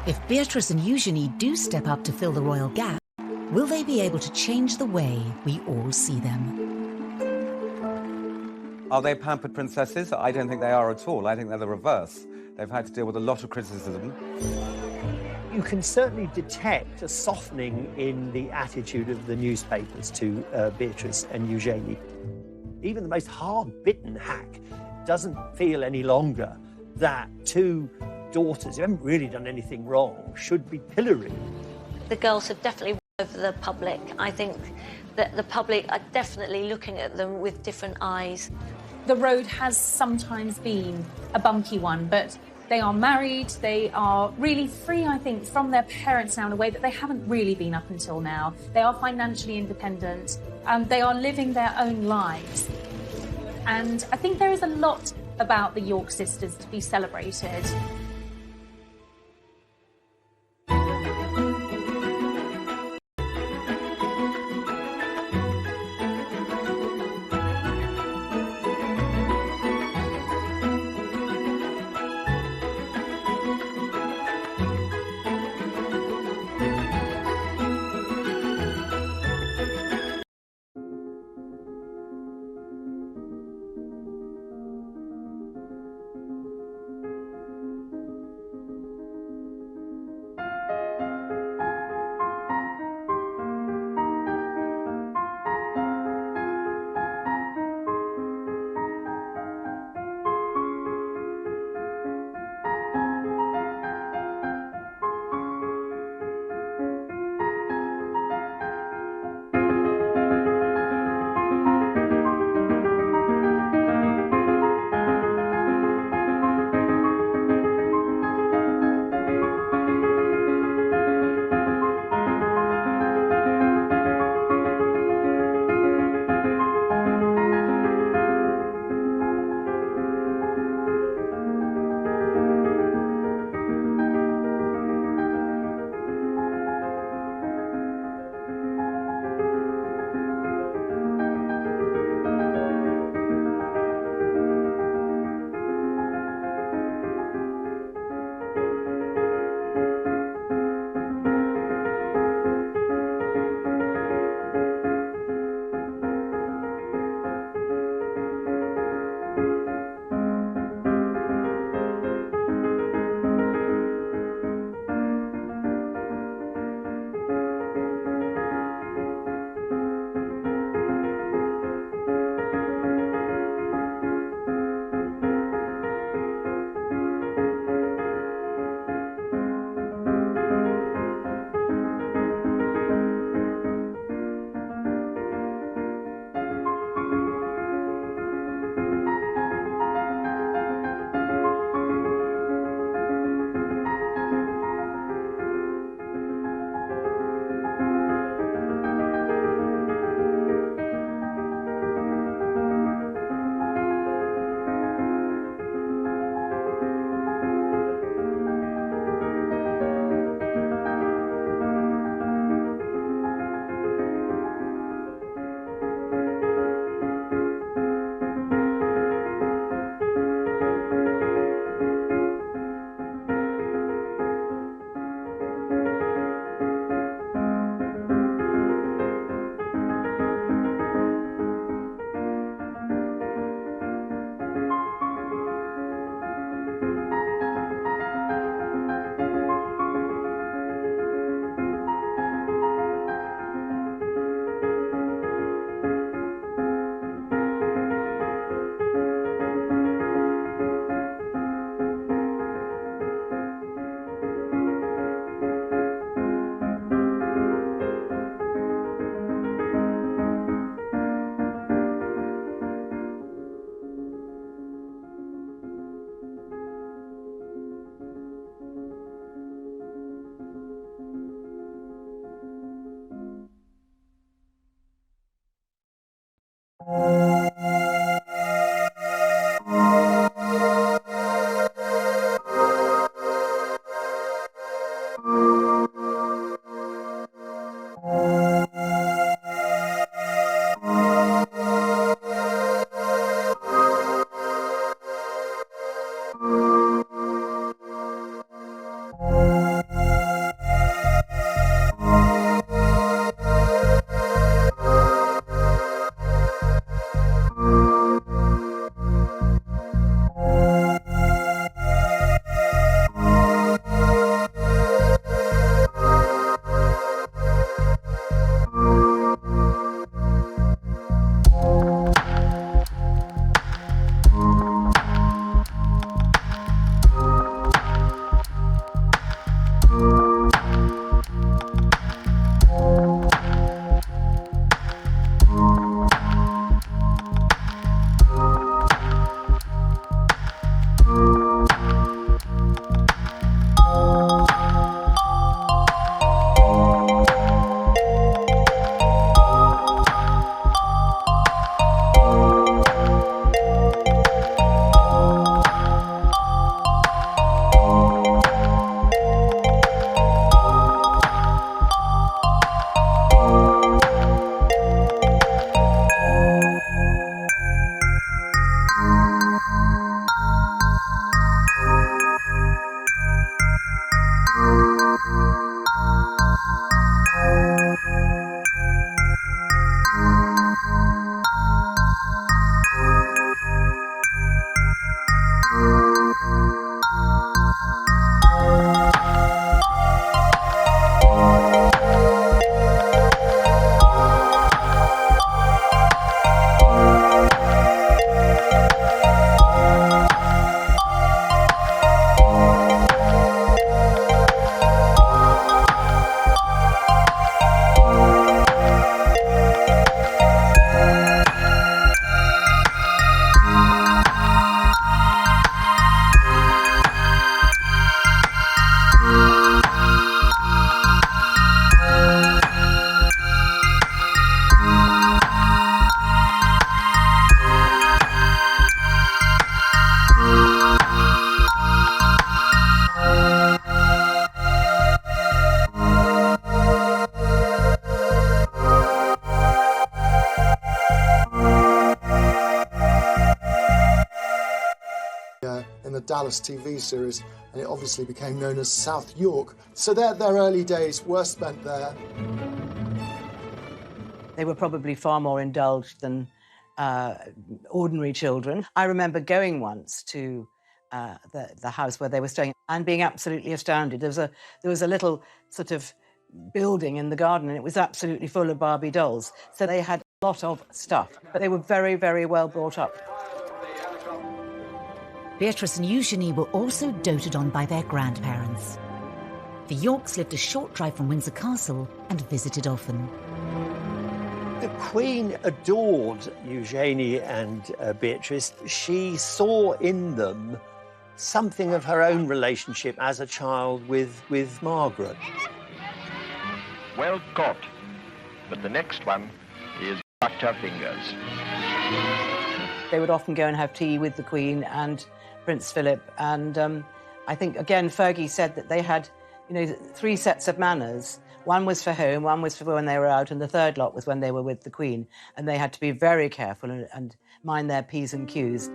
If Beatrice and Eugenie do step up to fill the royal gap, will they be able to change the way we all see them? Are they pampered princesses? I don't think they are at all. I think they're the reverse. They've had to deal with a lot of criticism. You can certainly detect a softening in the attitude of the newspapers to Beatrice and Eugenie. Even the most hard-bitten hack doesn't feel any longer that 2 daughters who haven't really done anything wrong should be pilloried. The girls have definitely Over the public, I think that the public are definitely looking at them with different eyes. The road has sometimes been a bumpy one, but they are married, they are really free, I think, from their parents now in a way that they haven't really been up until now. They are financially independent, they are living their own lives. And I think there is a lot about the York sisters to be celebrated. Dallas TV series, and it obviously became known as South York. So their early days were spent there. They were probably far more indulged than ordinary children. I remember going once to the house where they were staying and being absolutely astounded. There was a little sort of building in the garden, and it was absolutely full of Barbie dolls. So they had a lot of stuff, but they were very, very well brought up. Beatrice and Eugenie were also doted on by their grandparents. The Yorks lived a short drive from Windsor Castle and visited often. The Queen adored Eugenie and Beatrice. She saw in them something of her own relationship as a child with Margaret. Well caught, but the next one is fucked her fingers. They would often go and have tea with the Queen and Prince Philip, and I think, again, Fergie said that they had, 3 sets of manners. One was for home, one was for when they were out, and the third lot was when they were with the Queen, and they had to be very careful and mind their P's and Q's.